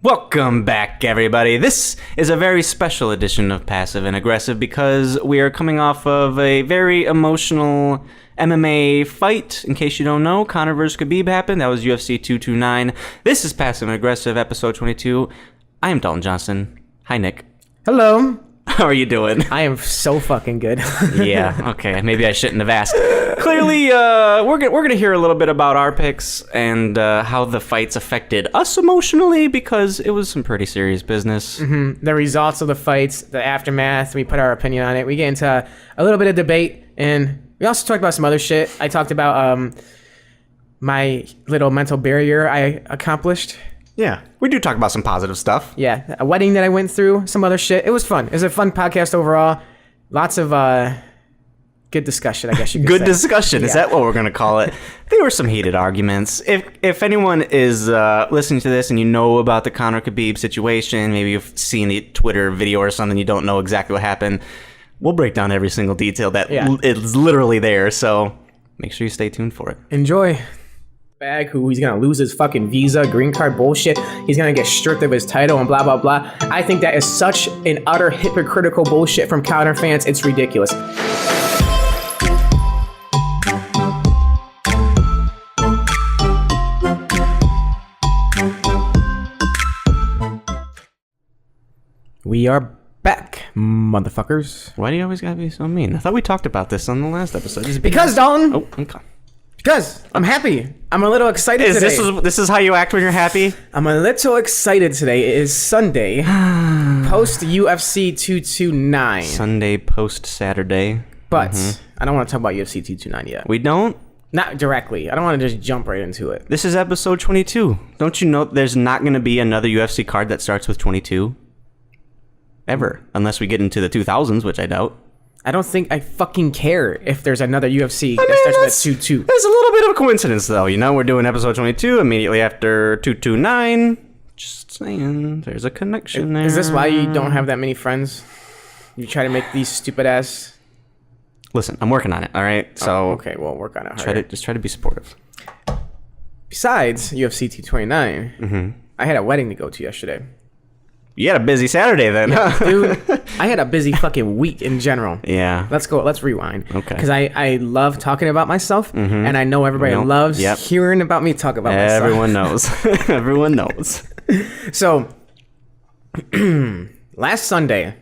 Welcome back, everybody. This is a very special edition of Passive and Aggressive because we are coming off of a very emotional MMA fight. In case you don't know, Conor vs. Khabib happened. That was UFC 229. This is Passive and Aggressive, episode 22. I am Dalton Johnson. Hi, Nick. Hello. How are you doing? I am so fucking good. Yeah, okay. Maybe I shouldn't have asked. Clearly, we're gonna hear a little bit about our picks and how the fights affected us emotionally because it was some pretty serious business. Mm-hmm. The results of the fights, the aftermath, we put our opinion on it. We get into a little bit of debate, and we also talked about some other shit. I talked about my little mental barrier I accomplished. Yeah, we do talk about some positive stuff. Yeah, a wedding that I went through, some other shit. It was fun. It was a fun podcast overall. Lots of good discussion, I guess you could say. Good discussion. Yeah. Is that what we're going to call it? There were some heated arguments. If anyone is listening to this and you know about the Conor Khabib situation, maybe you've seen the Twitter video or something, you don't know exactly what happened, we'll break down every single detail that is literally there. So make sure you stay tuned for it. Enjoy. Who he's gonna lose his fucking visa, green card bullshit. He's gonna get stripped of his title and blah blah blah. I think that is such an utter hypocritical bullshit from Conor fans. It's ridiculous. We are back, motherfuckers. Why do you always gotta be so mean? I thought we talked about this on the last episode. Because Dalton. Oh, okay. Because I'm happy. I'm a little excited today. This is how you act when you're happy? I'm a little excited today. It is Sunday, post UFC 229. Sunday post Saturday. But I don't want to talk about UFC 229 yet. We don't? Not directly. I don't want to just jump right into it. This is episode 22. Don't you know there's not going to be another UFC card that starts with 22? Ever. Unless we get into the 2000s, which I doubt. I don't think I fucking care if there's another UFC that starts with 2-2. There's a little bit of a coincidence, though. You know, we're doing episode 22 immediately after 229. Just saying, there's a connection there. Is this why you don't have that many friends? You try to make these stupid ass... Listen, I'm working on it, all right? So okay, well, work on it harder. Try to be supportive. Besides UFC 229, I had a wedding to go to yesterday. You had a busy Saturday then, yeah, dude. I had a busy fucking week in general. Yeah. Let's rewind. Okay. Because I love talking about myself, and I know everybody loves hearing about me talk about myself. Everyone knows. Everyone knows. So, last Sunday,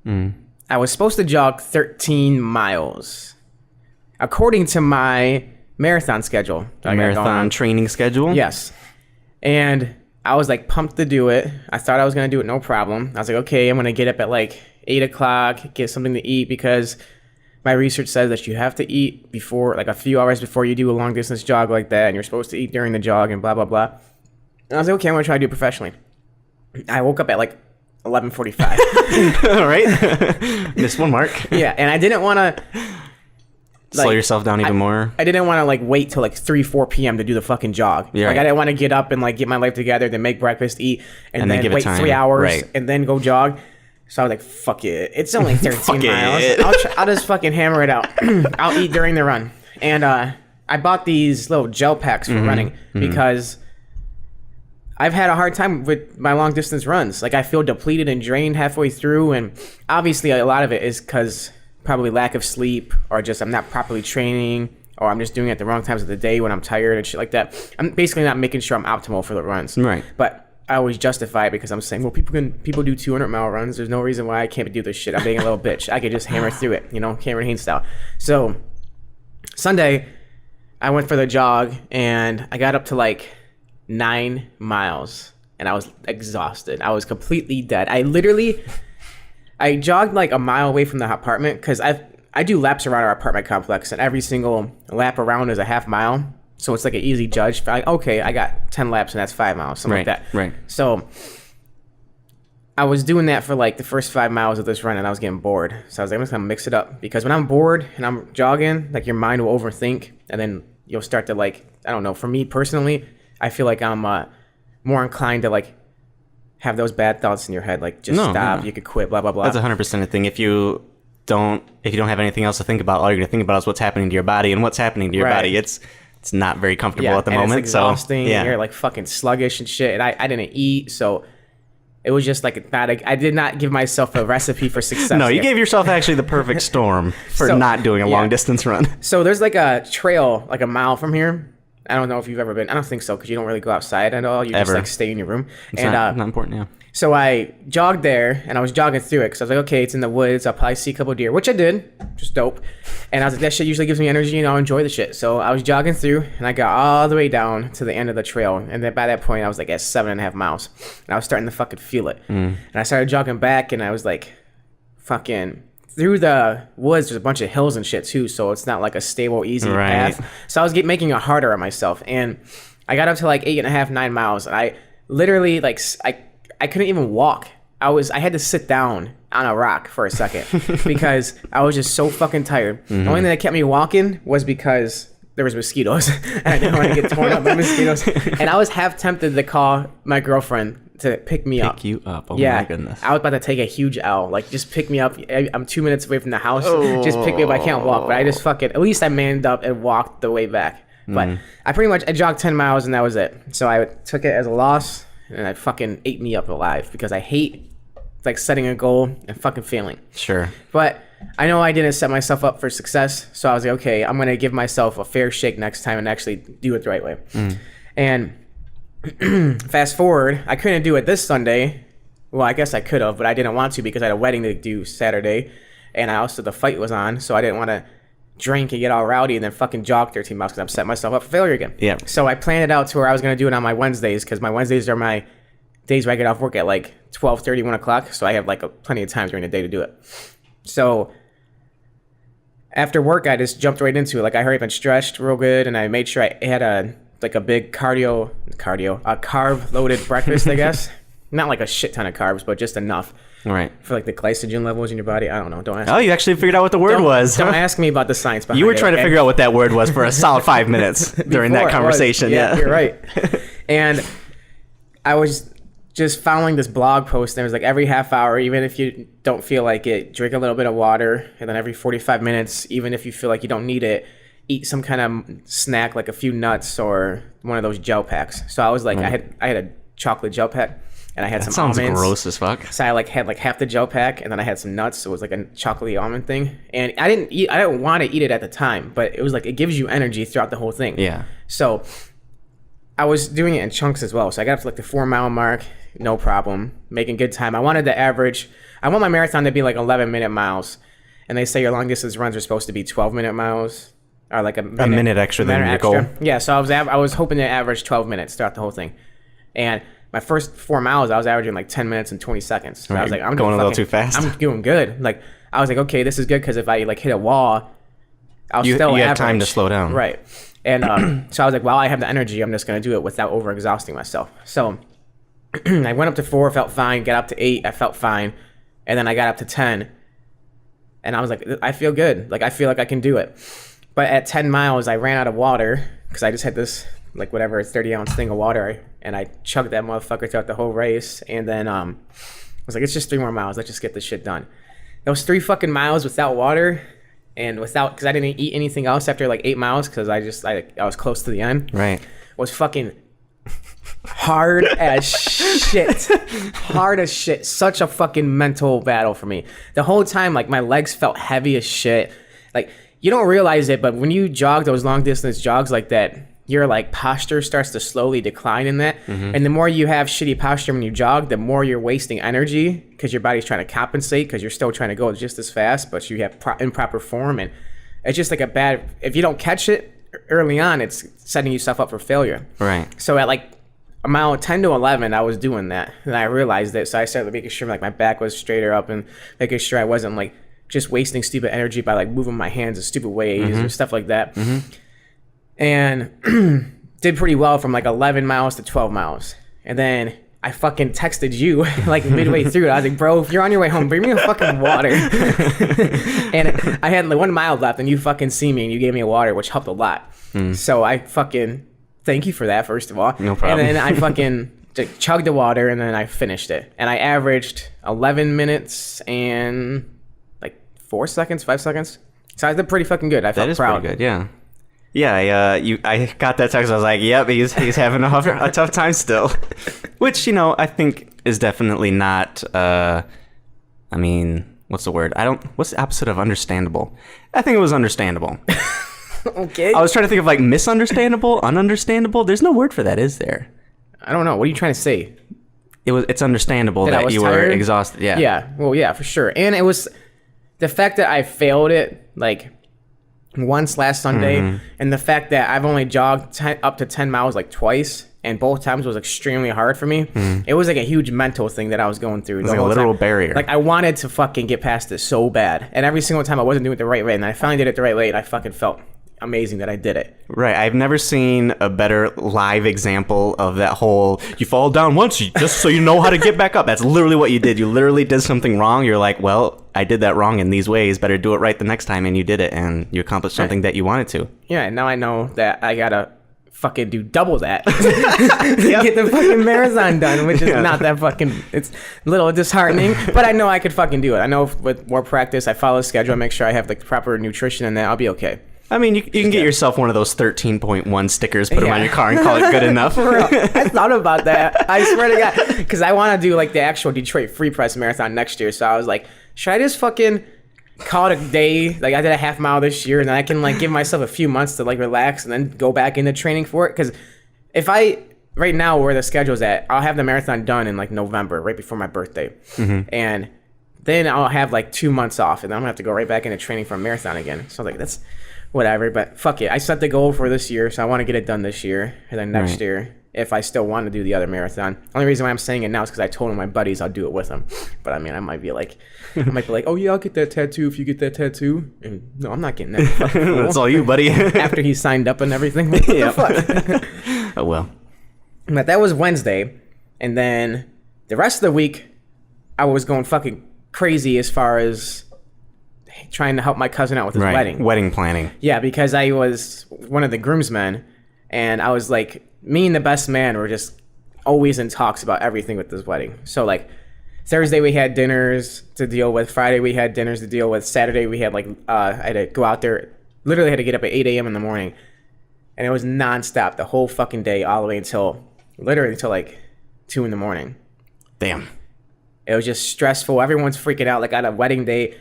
I was supposed to jog 13 miles. According to my marathon schedule. Marathon training schedule? Yes. And I was like pumped to do it. I thought I was going to do it no problem. I was like, okay, I'm going to get up at like 8 o'clock, get something to eat because my research says that you have to eat before, like a few hours before you do a long distance jog like that. And you're supposed to eat during the jog and blah, blah, blah. And I was like, okay, I'm going to try to do it professionally. I woke up at like 11:45. All right. Missed one mark. Yeah. And I didn't want to... Slow yourself down even more. I didn't want to like wait till like 4 p.m. to do the fucking jog. Yeah, like I didn't want to get up and like get my life together, then make breakfast, eat, and then wait time. 3 hours right. and then go jog. So I was like, fuck it. It's only 13 miles. I'll just fucking hammer it out. I'll eat during the run. And I bought these little gel packs for running because I've had a hard time with my long distance runs. Like I feel depleted and drained halfway through. And obviously a lot of it is because probably lack of sleep or just I'm not properly training or I'm just doing it at the wrong times of the day when I'm tired and shit like that. I'm basically not making sure I'm optimal for the runs. Right. But I always justify it because I'm saying, well, people do 200-mile runs. There's no reason why I can't do this shit. I'm being a little bitch. I could just hammer through it, you know, Cameron Haynes style. So Sunday, I went for the jog and I got up to like 9 miles and I was exhausted. I was completely dead. I jogged like a mile away from the apartment because I do laps around our apartment complex and every single lap around is a half mile. So it's like an easy judge. Like, okay, I got 10 laps and that's 5 miles, something like that. Right. So I was doing that for like the first 5 miles of this run and I was getting bored. So I was like, I'm just going to mix it up because when I'm bored and I'm jogging, like your mind will overthink and then you'll start to like, I don't know, for me personally, I feel like I'm more inclined to like have those bad thoughts in your head, like just stop, you could quit, blah, blah, blah. That's 100% a thing. If you don't have anything else to think about, all you're going to think about is what's happening to your body, and what's happening to your body, it's not very comfortable at the moment. It's exhausting. So, yeah. You're like fucking sluggish and shit. And I didn't eat, so It was just like I did not give myself a recipe for success. No, you here. gave yourself actually the perfect storm for So, not doing a long distance run. So there's like a trail like a mile from here. I don't know if you've ever been. I don't think so because you don't really go outside at all. You just like stay in your room. It's not important, yeah. So I jogged there, and I was jogging through it because I was like, okay, it's in the woods. I'll probably see a couple of deer, which I did. Just dope. And I was like, that shit usually gives me energy, and I'll enjoy the shit. So I was jogging through, and I got all the way down to the end of the trail. And then by that point, I was like at 7.5 miles. And I was starting to fucking feel it. And I started jogging back, and I was like, fucking... Through the woods, there's a bunch of hills and shit too, so it's not like a stable, easy path. So I was making it harder on myself, and I got up to like 8.5, 9 miles, and I literally like I couldn't even walk. I had to sit down on a rock for a second because I was just so fucking tired. The only thing that kept me walking was because there was mosquitoes, and I didn't want to get torn up by mosquitoes. And I was half tempted to call my girlfriend to pick me up. Pick you up. Oh yeah, my goodness. I was about to take a huge L. Like, just pick me up. I'm 2 minutes away from the house. Just pick me up. I can't walk. But I just at least I manned up and walked the way back. But I jogged 10 miles and that was it. So I took it as a loss and I fucking ate me up alive because I hate like setting a goal and fucking failing. Sure. But I know I didn't set myself up for success. So I was like, okay, I'm going to give myself a fair shake next time and actually do it the right way. And fast forward, I couldn't do it this Sunday. Well, I guess I could have, but I didn't want to because I had a wedding to do Saturday, and the fight was on, so I didn't want to drink and get all rowdy and then fucking jog 13 miles because I'm setting myself up for failure again. Yeah. So I planned it out to where I was going to do it on my Wednesdays because my Wednesdays are my days where I get off work at like 12:30, 1 o'clock, so I have like plenty of time during the day to do it. So after work, I just jumped right into it. Like, I hurried up and stretched real good, and I made sure I had a big carb-loaded breakfast, I guess. Not like a shit ton of carbs, but just enough. Right. For like the glycogen levels in your body. I don't know. Don't ask me. Oh, you actually figured out what the word was. Don't ask me about the science behind it. You were trying to figure out what that word was for a solid 5 minutes during that conversation. Yeah, you're right. And I was just following this blog post, and it was like every half hour, even if you don't feel like it, drink a little bit of water, and then every 45 minutes, even if you feel like you don't need it, eat some kind of snack, like a few nuts or one of those gel packs. So I was like, I had a chocolate gel pack, and I had some almonds. Sounds gross as fuck. So I had half the gel pack, and then I had some nuts. So it was like a chocolatey almond thing, and I didn't want to eat it at the time, but it was like it gives you energy throughout the whole thing. Yeah. So I was doing it in chunks as well. So I got up to like the 4 mile mark, no problem, making good time. I want my marathon to be like 11-minute miles, and they say your long distance runs are supposed to be 12-minute miles. Or like a minute extra than your goal. Yeah, so I was hoping to average 12 minutes throughout the whole thing. And my first 4 miles, I was averaging like 10 minutes and 20 seconds. So I was like, I'm going a little too fast. I'm doing good. Like, I was like, okay, this is good because if I like hit a wall, you have time to slow down. Right. And so I was like, well, I have the energy. I'm just going to do it without over-exhausting myself. So I went up to 4, felt fine. Got up to 8, I felt fine. And then I got up to 10. And I was like, I feel good. Like, I feel like I can do it. But at 10 miles, I ran out of water because I just had this, like, whatever, 30-ounce thing of water. And I chugged that motherfucker throughout the whole race. And then I was like, it's just 3 more miles. Let's just get this shit done. Those 3 fucking miles without water and because I didn't eat anything else after, like, 8 miles because I was close to the end. Right. Was fucking hard as shit. Hard as shit. Such a fucking mental battle for me. The whole time, like, my legs felt heavy as shit. Like, you don't realize it, but when you jog those long distance jogs like that, your like posture starts to slowly decline in that. And the more you have shitty posture when you jog, the more you're wasting energy because your body's trying to compensate because you're still trying to go just as fast, but you have improper form. And it's just like if you don't catch it early on, it's setting yourself up for failure. Right. So at like a mile 10 to 11, I was doing that. And I realized it. So I started making sure like my back was straighter up and making sure I wasn't like just wasting stupid energy by like moving my hands in stupid ways or stuff like that. And did pretty well from like 11 miles to 12 miles. And then I fucking texted you like midway through. I was like, bro, if you're on your way home, bring me a fucking water. And I had like 1 mile left and you fucking see me and you gave me a water, which helped a lot. So I fucking thank you for that, first of all. No problem. And then I fucking chugged the water and then I finished it. And I averaged 11 minutes and 4 seconds, 5 seconds. So I did pretty fucking good. I felt proud. That is pretty good, yeah. Yeah, I got that text. I was like, yep, he's having a tough time still. Which, I think is definitely not. I mean, what's the word? What's the opposite of understandable? I think it was understandable. Okay. I was trying to think of like misunderstandable, ununderstandable. There's no word for that, is there? I don't know. What are you trying to say? It's understandable that you tired? were exhausted. Yeah. Yeah. Well, yeah, for sure. And it was the fact that I failed it like once last Sunday, and the fact that I've only jogged up to 10 miles like twice, and both times was extremely hard for me. It was like a huge mental thing that I was going through. It was like a literal barrier. Like I wanted to fucking get past it so bad, and every single time I wasn't doing it the right way, and I finally did it the right way, and I fucking felt amazing that I did it. Right. I've never seen a better live example of that whole, you fall down once just so you know how to get back up. That's literally what you did. You literally did something wrong. You're like, well, I did that wrong in these ways. Better do it right the next time. And you did it, and you accomplished something that you wanted to. Yeah, and now I know that I gotta fucking do double that to get the fucking marathon done, which is not that fucking, it's a little disheartening, but I know I could fucking do it. I know with more practice, I follow the schedule, I make sure I have like proper nutrition, and then I'll be okay. I mean, you can get yourself one of those 13.1 stickers, put them on your car, and call it good enough. For real. I thought about that. I swear to God. Because I want to do like the actual Detroit Free Press Marathon next year. So I was like, should I just fucking call it a day? Like I did a half mile this year, and then I can like give myself a few months to like relax and then go back into training for it. Because if right now where the schedule's at, I'll have the marathon done in like November, right before my birthday. And then I'll have like 2 months off, and then I'm going to have to go right back into training for a marathon again. So like that's whatever, but fuck it. I set the goal for this year, so I want to get it done this year, and then next year, if I still want to do the other marathon. Only reason why I'm saying it now is because I told my buddies I'll do it with them. But I mean, I might be like, oh yeah, I'll get that tattoo if you get that tattoo. And no, I'm not getting that. That's all you, buddy. After he signed up and everything. What the fuck? Oh well. But that was Wednesday, and then the rest of the week, I was going fucking crazy as far as trying to help my cousin out with his wedding planning. Yeah, because I was one of the groomsmen, and I was like, me and the best man were just always in talks about everything with this wedding. So like Thursday we had dinners to deal with, Friday we had dinners to deal with, Saturday we had like I had to go out there, literally had to get up at 8 a.m. in the morning, and it was nonstop the whole fucking day, all the way until like 2 in the morning. Damn. It was just stressful. Everyone's freaking out like on a wedding day.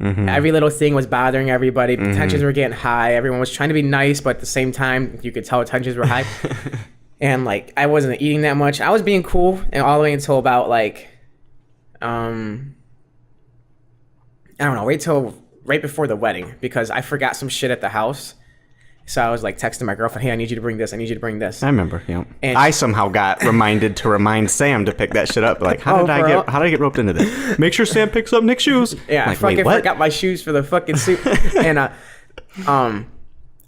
Every little thing was bothering everybody. Tensions were getting high. Everyone was trying to be nice, but at the same time, you could tell tensions were high. And like, I wasn't eating that much. I was being cool, and all the way until about like, I don't know, right before the wedding, because I forgot some shit at the house. So I was like texting my girlfriend, hey, I need you to bring this. I need you to bring this. I remember, yeah. And I somehow got reminded to remind Sam to pick that shit up. Like, how did I get roped into this? Make sure Sam picks up Nick's shoes. Yeah, like, I fucking forgot my shoes for the fucking suit. And I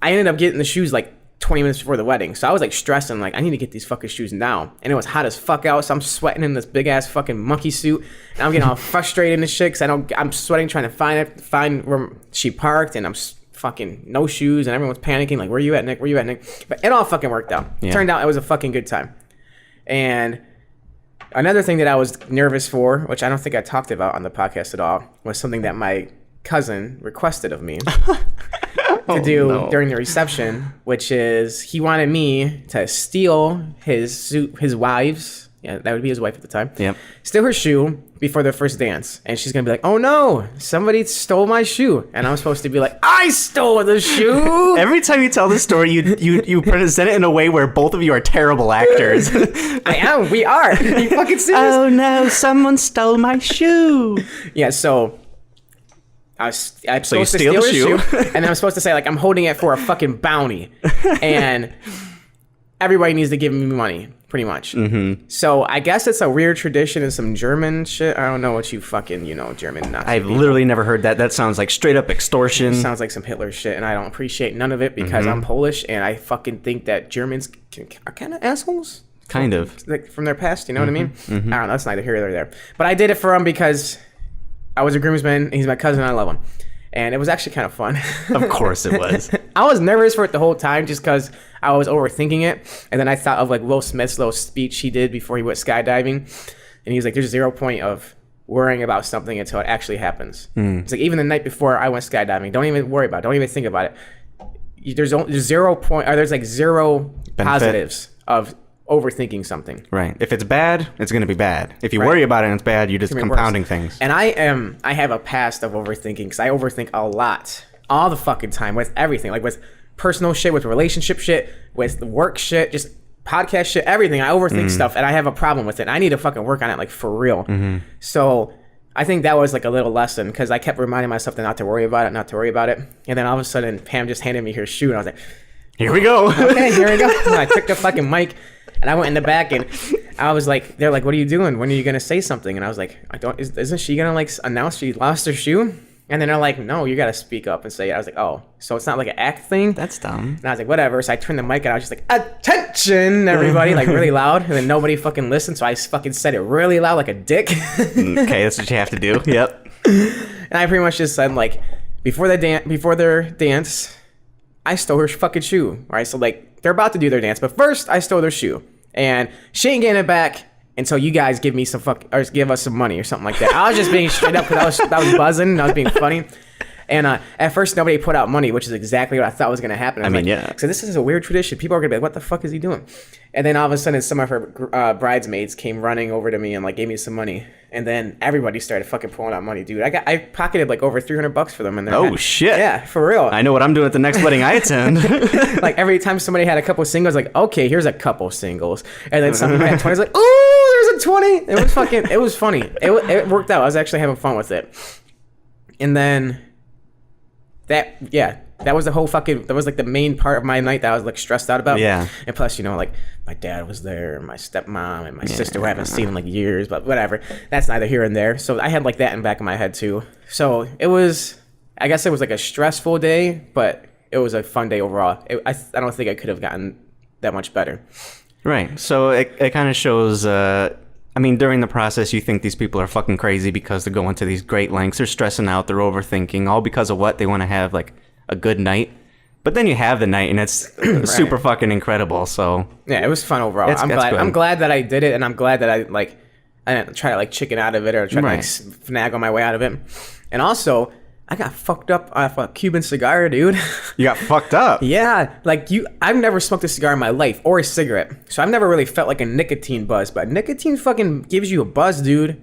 ended up getting the shoes like 20 minutes before the wedding. So I was like stressing, like, I need to get these fucking shoes now. And it was hot as fuck out, so I'm sweating in this big ass fucking monkey suit. And I'm getting all frustrated in this shit because I'm sweating trying to find where she parked, and I'm fucking no shoes, and everyone's panicking like, where you at, Nick? Where you at, Nick? But it all fucking worked out. Yeah. Turned out it was a fucking good time. And another thing that I was nervous for, which I don't think I talked about on the podcast at all, was something that my cousin requested of me to do during the reception, which is he wanted me to steal his wife's, yeah, that would be his wife at the time. Yep. Steal her shoe before their first dance. And she's going to be like, oh no, somebody stole my shoe. And I'm supposed to be like, I stole the shoe. Every time you tell this story, you present it in a way where both of you are terrible actors. I am. We are. Are you fucking serious? Oh no, someone stole my shoe. Yeah, so I'm supposed to steal the her shoe. And then I'm supposed to say, like, I'm holding it for a fucking bounty. And everybody needs to give me money, pretty much. So I guess it's a weird tradition and some German shit. I don't know what you fucking, German Nazi I've people. literally never heard that. That sounds like straight up extortion. It sounds like some Hitler shit, and I don't appreciate none of it because I'm Polish, and I fucking think that Germans are kind of assholes. Kind of. Like from their past, you know what I mean? I don't know, that's neither here nor there. But I did it for him because I was a groomsman, he's my cousin, I love him. And it was actually kind of fun. Of course it was. I was nervous for it the whole time just because I was overthinking it. And then I thought of like Will Smith's little speech he did before he went skydiving. And he was like, there's 0 point of worrying about something until it actually happens. It's like even the night before I went skydiving, don't even worry about it. Don't even think about it. There's 0 point, or there's like zero benefit. Positives of overthinking something. Right. If it's bad, it's going to be bad. If you Right. worry about it and it's bad, you're just gonna be compounding worse. things. And I have a past of overthinking because I overthink a lot, all the fucking time with everything, like with personal shit, with relationship shit, with work shit, just podcast shit, everything. I overthink stuff, and I have a problem with it. I need to fucking work on it, like for real. So I think that was like a little lesson because I kept reminding myself to not to worry about it, and then all of a sudden Pam just handed me her shoe, and I was like, Here we go. okay, here we go. And I took the fucking mic and I went in the back and I was like, they're like, what are you doing? When are you gonna say something? And I was like, isn't she gonna like announce she lost her shoe? And then they're like, no, you gotta speak up and say it. I was like, oh, so it's not like an act thing? That's dumb. And I was like, whatever. So I turned the mic and I was just like, attention, everybody, like really loud. And then nobody fucking listened. So I fucking said it really loud like a dick. Okay, that's what you have to do. Yep. And I pretty much just said like, before their dance, I stole her fucking shoe. Right? So like, they're about to do their dance, but first I stole their shoe. And she ain't getting it back until you guys give me some or give us some money or something like that. I was just being straight up because I was buzzing and I was being funny. And at first nobody put out money, which is exactly what I thought was gonna happen. I was yeah. So this is a weird tradition. People are gonna be like, "What the fuck is he doing?" And then all of a sudden, some of her bridesmaids came running over to me and like gave me some money. And then everybody started fucking pulling out money, dude. I pocketed like over $300 for them. And Oh shit. yeah, for real. I know what I'm doing at the next wedding I attend. Like every time somebody had a couple singles, like, okay, here's a couple singles. And then somebody had 20s, like, ooh, there's a 20. It was funny. It worked out. I was actually having fun with it. And then that was that was like the main part of my night that I was like stressed out about. Yeah. And plus, you know, like my dad was there, and my stepmom and my sister who I haven't seen in like years, but whatever. That's neither here and there. So I had like that in the back of my head too. So I guess it was like a stressful day, but it was a fun day overall. I don't think I could have gotten that much better. Right. So it kind of shows, during the process, you think these people are fucking crazy because they're going to these great lengths. They're stressing out. They're overthinking, all because of what? They want to have like a good night. But then you have the night and it's super fucking incredible. So yeah, it was fun overall. I'm glad that I did it, and I'm glad that I didn't try to like chicken out of it or try to like finagle my way out of it. And also, I got fucked up off a Cuban cigar, dude. You got fucked up? Yeah, I've never smoked a cigar in my life or a cigarette, so I've never really felt like a nicotine buzz. But nicotine fucking gives you a buzz, dude.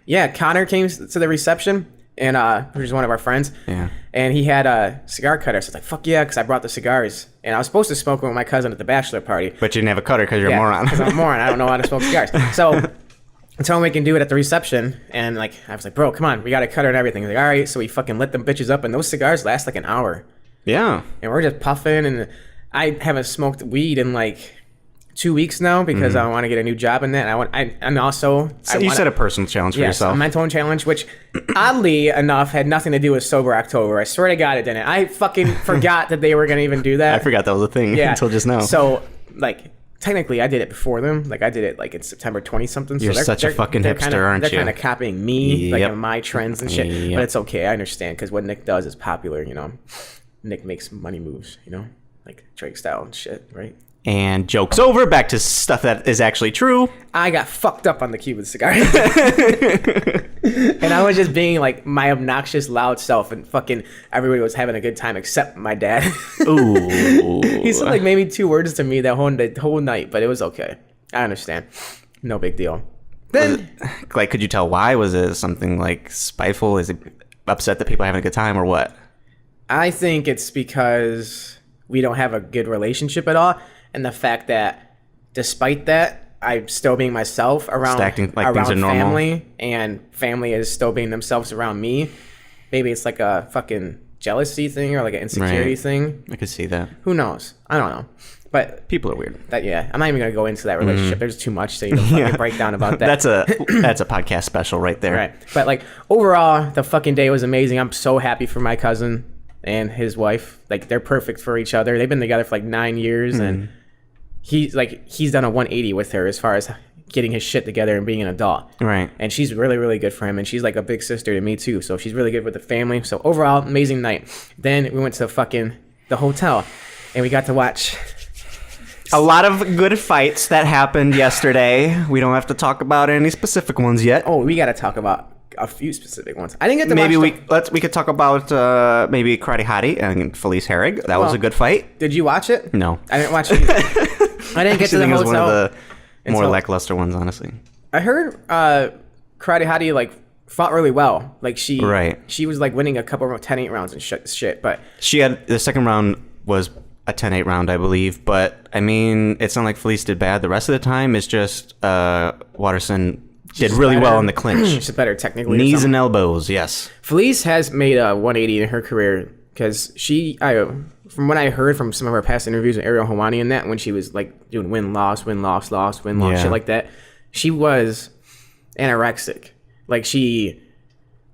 Yeah, Connor came to the reception, and which is one of our friends. Yeah. And he had a cigar cutter, so I was like, fuck yeah, because I brought the cigars. And I was supposed to smoke with my cousin at the bachelor party. But you didn't have a cutter because you're a moron. Because I'm a moron. I don't know how to smoke cigars. So I told him we can do it at the reception. And like, I was like, bro, come on, we got a cutter and everything. He's like, all right. So we fucking lit them bitches up, and those cigars last like an hour. Yeah. And we're just puffing, and I haven't smoked weed in like 2 weeks now because I want to get a new job in that. And also, you set a personal challenge for yourself. A mental challenge, which oddly enough had nothing to do with Sober October. I swear to God it didn't. I fucking forgot that they were going to even do that. I forgot that was a thing until just now. So, like, technically I did it before them. Like, I did it like in September 20-something. You're such a fucking hipster, aren't you? They're kind of copying me, like in my trends and shit. But it's okay. I understand because what Nick does is popular, you know. Nick makes money moves, you know, like Drake style and shit, right? And joke's over. Back to stuff that is actually true. I got fucked up on the Cuban cigar. And I was just being like my obnoxious, loud self, and fucking everybody was having a good time except my dad. Ooh. He said like maybe 2 words to me that whole night, but it was okay. I understand. No big deal. Then, like, could you tell why? Was it something like spiteful? Is it upset that people are having a good time, or what? I think it's because we don't have a good relationship at all. And the fact that despite that, I'm still being myself around acting like things are normal. Family, and family is still being themselves around me. Maybe it's like a fucking jealousy thing or like an insecurity thing. I could see that. Who knows? I don't know. But people are weird. I'm not even gonna go into that relationship. There's too much to fucking break down about that. That's a podcast special right there. Right. But like overall, the fucking day was amazing. I'm so happy for my cousin and his wife. Like they're perfect for each other. They've been together for like 9 years, and he's done a 180 with her as far as getting his shit together and being an adult. Right. And she's really, really good for him. And she's like a big sister to me too. So she's really good with the family. So overall, amazing night. Then we went to the hotel, and we got to watch a lot of good fights that happened yesterday. We don't have to talk about any specific ones yet. Oh, we got to talk about a few specific ones. I didn't get to maybe watch we could talk about maybe Karate Hottie and Felice Herrig. That was a good fight. Did you watch it? No, I didn't watch it either. I didn't get to the think it was one of hotel the more until- lackluster ones, honestly. I heard Karate Hottie like fought really well. Like she was like winning a couple of 10-8 rounds and shit. But She had the second round was a 10-8 round, I believe. But I mean, it's not like Felice did bad. The rest of the time is just Watterson did really well in the clinch. She's better technically. Knees and elbows, yes. Felice has made a 180 in her career because from what I heard from some of her past interviews with Ariel Helwani and that, when she was like doing win-loss, shit like that, she was anorexic. Like she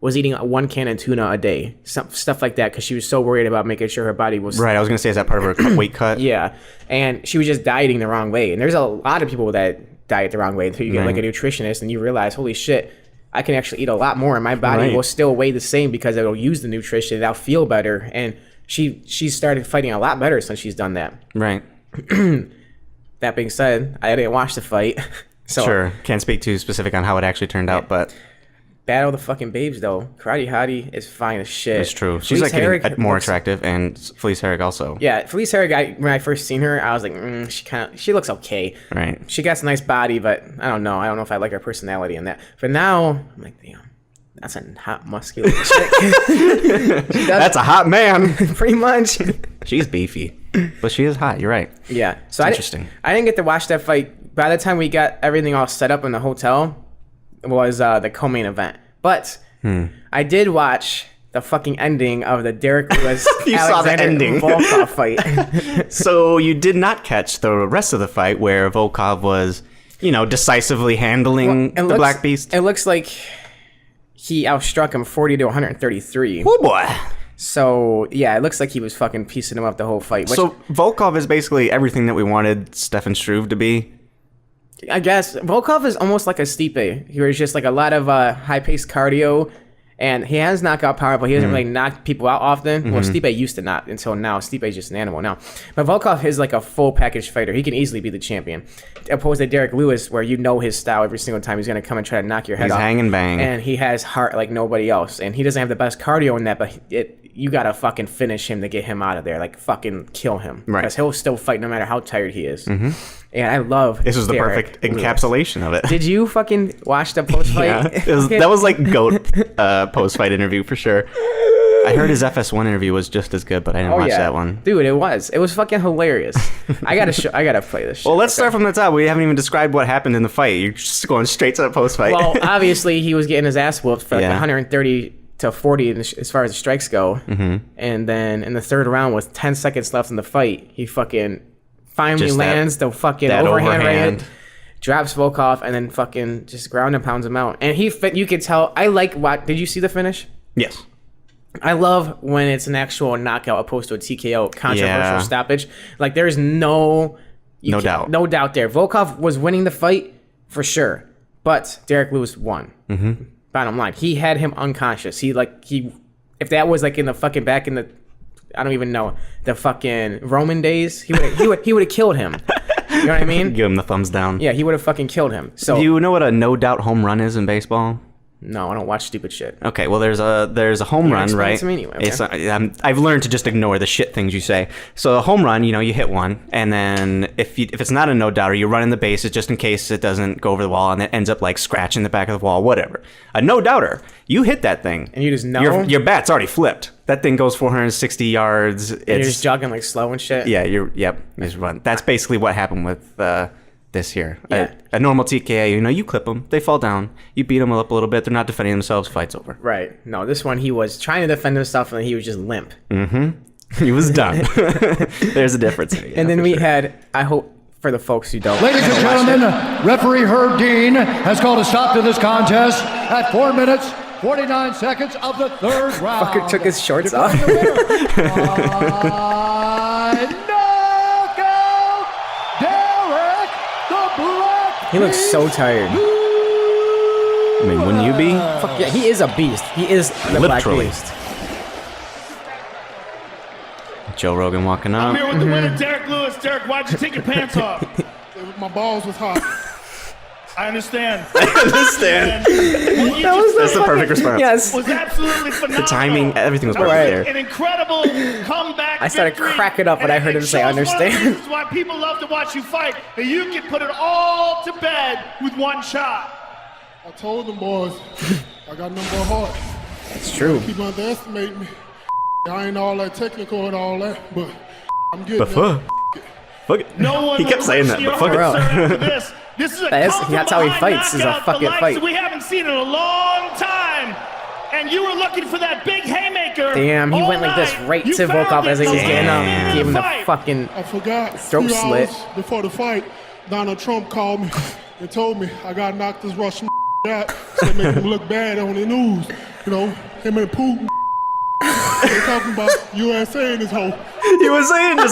was eating 1 can of tuna a day, stuff like that, because she was so worried about making sure her body was... Right, I was going to say, is that part of her weight cut? Yeah, and she was just dieting the wrong way. And there's a lot of people that diet the wrong way until you get like a nutritionist and you realize, holy shit, I can actually eat a lot more and my body will still weigh the same because it'll use the nutrition and I'll feel better. And she started fighting a lot better since she's done that. Right. That being said, I didn't watch the fight. So Sure, can't speak too specific on how it actually turned out, but... Battle of the fucking babes, though. Karate Hottie is fine as shit. It's true. She's like getting more attractive, and Felice Herrig also. Yeah, Felice Herrig, when I first seen her, I was like, she looks okay. Right. She got a nice body, but I don't know. I don't know if I like her personality in that. But now, I'm like, damn, that's a hot, muscular chick. That's a hot man. Pretty much. She's beefy, but she is hot. You're right. Yeah. So Interesting. I didn't get to watch that fight. By the time we got everything all set up in the hotel, was the co-main event. But I did watch the fucking ending of the Derek Lewis Alexander Volkov fight. So you did not catch the rest of the fight where Volkov was, decisively handling the Black Beast. It looks like he outstruck him 40 to 133. Oh boy. So yeah, it looks like he was fucking piecing him up the whole fight. So Volkov is basically everything that we wanted Stefan Struve to be. I guess Volkov is almost like a Stipe. He was just like a lot of high-paced cardio, and he has knockout power, but he doesn't really knock people out often. Well, Stipe used to not until now. Stipe is just an animal now. But Volkov is like a full package fighter. He can easily be the champion. Opposed to Derek Lewis, where you know his style every single time he's going to come and try to knock your head off. He's hang and bang. And he has heart like nobody else. And he doesn't have the best cardio in that, but you got to fucking finish him to get him out of there. Like, fucking kill him. Right. Because he'll still fight no matter how tired he is. And I love This was the Derek perfect encapsulation of it. Did you fucking watch the post-fight? Yeah, that was like GOAT post-fight interview for sure. I heard his FS1 interview was just as good, but I didn't watch that one. Dude, it was fucking hilarious. I gotta play this shit. Well, let's start from the top. We haven't even described what happened in the fight. You're just going straight to the post-fight. Well, obviously he was getting his ass whooped for like 130 to 40 as far as the strikes go. And then in the third round with 10 seconds left in the fight, he fucking finally just lands the fucking overhand right, drops Volkov, and then fucking just ground and pounds him out. And you could tell, did you see the finish? Yes. I love when it's an actual knockout opposed to a TKO, controversial stoppage. Like, there's no doubt there. Volkov was winning the fight for sure, but Derek Lewis won. Bottom line, he had him unconscious. If that was like in the fucking back in the, I don't even know, the fucking Roman days, he would have killed him. You know what I mean? Give him the thumbs down. Yeah, he would have fucking killed him. So do you know what a no doubt home run is in baseball? No, I don't watch stupid shit. Okay, well, there's a home run, right? It to me anyway, okay. I've learned to just ignore the shit things you say. So a home run, you hit one, and then if it's not a no doubter, you run in the bases just in case it doesn't go over the wall and it ends up like scratching the back of the wall, whatever. A no doubter, you hit that thing, and you just know your bat's already flipped. That thing goes 460 yards. And you're just jogging like slow and shit. Yeah, you just run. That's basically what happened with this here. Yeah. A normal TKO, you clip them, they fall down, you beat them up a little bit, they're not defending themselves, fight's over. Right. No, this one he was trying to defend himself and he was just limp. He was done. There's a difference here. And then we had, I hope for the folks who don't. Ladies and gentlemen, referee Herb Dean has called a stop to this contest at 4 minutes, 49 seconds of the third round. Fucker took his shorts off. He looks so tired. I mean, wouldn't you be? Fuck yeah, he is a beast. He is the Black Beast. Joe Rogan walking up. I'm here with the winner, Derek Lewis. Derek, why'd you take your pants off? My balls was hot. I understand. I understand. That's the perfect response. Yes. Was absolutely phenomenal. The timing, everything was That was perfect there. an incredible comeback. I started victory, cracking up when and I heard it him say, shows one of the "Understand." reasons why people love to watch you fight. That you can put it all to bed with one shot. I told them boys, I got number of heart. It's true. Keep underestimating me. I ain't all that technical and all that, but I'm getting But fuck. Fuck it. No one He kept saying that, but fuck it. after this. This is a That's how he fights, is a knockout, fucking the likes fight. we haven't seen in a long time. And you were looking for that big haymaker. Damn, he all went like this night. right You to found Volkov it as he was in the getting up. last Gave him the fight. fucking I forgot. throat 3 slit. hours before the fight, Donald Trump called me and told me I got knocked this Russian out, so it made him look bad on the news. You know, him and Putin. They're talking about USA and his whole. He was saying this.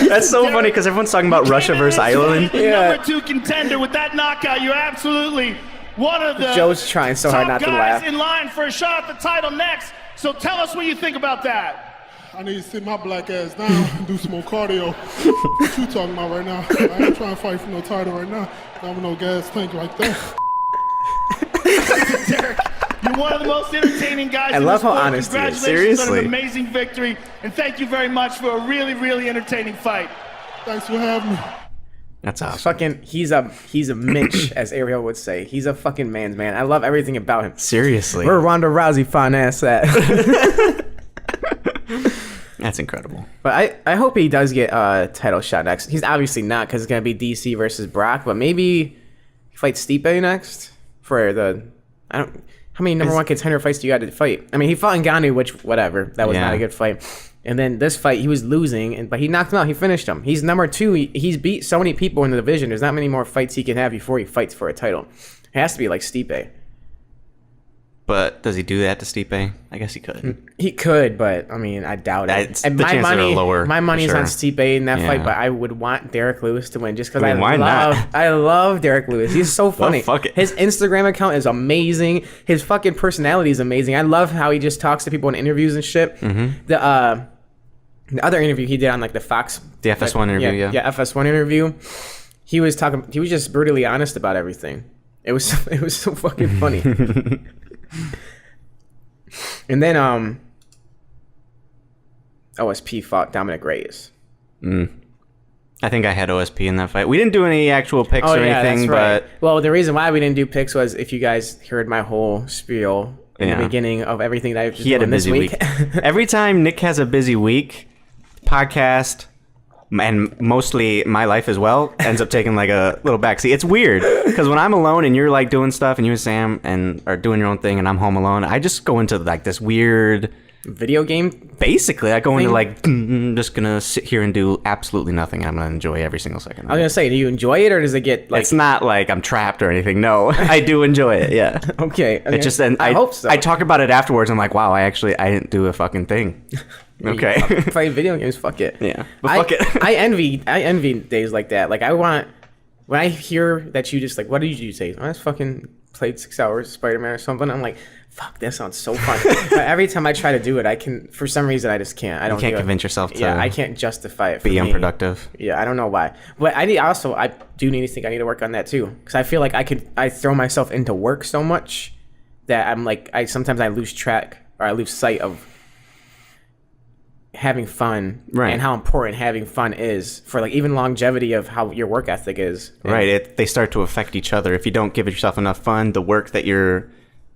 That's so funny because everyone's talking about Russia versus Ireland. The number 2 contender with that knockout. You're absolutely one of the Joe's trying so hard not top to guys laugh. in line for a shot at the title next. So tell us what you think about that. I need to sit my black ass down and do some more cardio. What you talking about right now? I ain't trying to fight for no title right now. I'm with no gas tank like that. Derek, you're one of the most entertaining guys I in love the how sport. honest he is. Congratulations Seriously. on an amazing victory, and thank you very much for a really, really entertaining fight. Thanks for having me. That's awesome. fucking. He's a Mitch, as Ariel would say. He's a fucking man's man. I love everything about him. Seriously. Where Ronda Rousey fine ass at? That's incredible. But I hope he does get a title shot next. He's obviously not because it's gonna be DC versus Brock. But maybe he fights Stipe next for the. I don't. How many number 1 contender fights do you got to fight? I mean, he fought Ngannou, which whatever. That was Yeah. not a good fight. And then this fight, he was losing, but he knocked him out. He finished him. He's number 2. He's beat so many people in the division. There's not many more fights he can have before he fights for a title. It has to be like Stipe. But does he do that to Stipe? I guess he could. He could, but I mean, I doubt it. It's- the chances are lower, My money is for on sure. Stipe in that Yeah. fight, but I would want Derek Lewis to win just because I mean, why not? I love Derek Lewis. He's so funny. fuck it. His Instagram account is amazing. His fucking personality is amazing. I love how he just talks to people in interviews and shit. Mm-hmm. The other interview he did on like the Fox, The FS1 interview, yeah. yeah, FS1 interview. He was just brutally honest about everything. It was so fucking funny. And then OSP fought Dominic Reyes. I think I had OSP in that fight. We didn't do any actual picks or anything, but well, the reason why we didn't do picks was if you guys heard my whole spiel in Yeah. the beginning of everything that I've just he had a done this busy week. Every time Nick has a busy week, podcast and mostly my life as well ends up taking like a little backseat. It's weird because when I'm alone and you're like doing stuff and you and Sam and are doing your own thing and I'm home alone, I just go into like this weird. Video game. Basically, I go into Thing? like I'm just gonna sit here and do absolutely nothing. I'm gonna enjoy every single second. I was gonna say, do you enjoy it or does it get like? It's not like I'm trapped or anything. No, I do enjoy it. Yeah. Okay. It just and I hope so. I talk about it afterwards. I'm like, wow, I didn't do a fucking thing. Okay. Play video games. Fuck it. Yeah, but fuck it. I envy days like that. Like when I hear that you just like, what did you say? I just fucking played 6 hours of Spider-Man or something. I'm like, fuck, that sounds so fun. But every time I try to do it, I can, for some reason, I just can't. I don't can't do it. convince yourself to Yeah, I can't justify it. For be me. unproductive. Yeah, I don't know why. But I do need to think I need to work on that too. Because I feel like I throw myself into work so much that I'm like, sometimes I lose track or I lose sight of having fun, Right. and how important having fun is for like even longevity of how your work ethic is. And Right. They start to affect each other. If you don't give yourself enough fun, the work that you're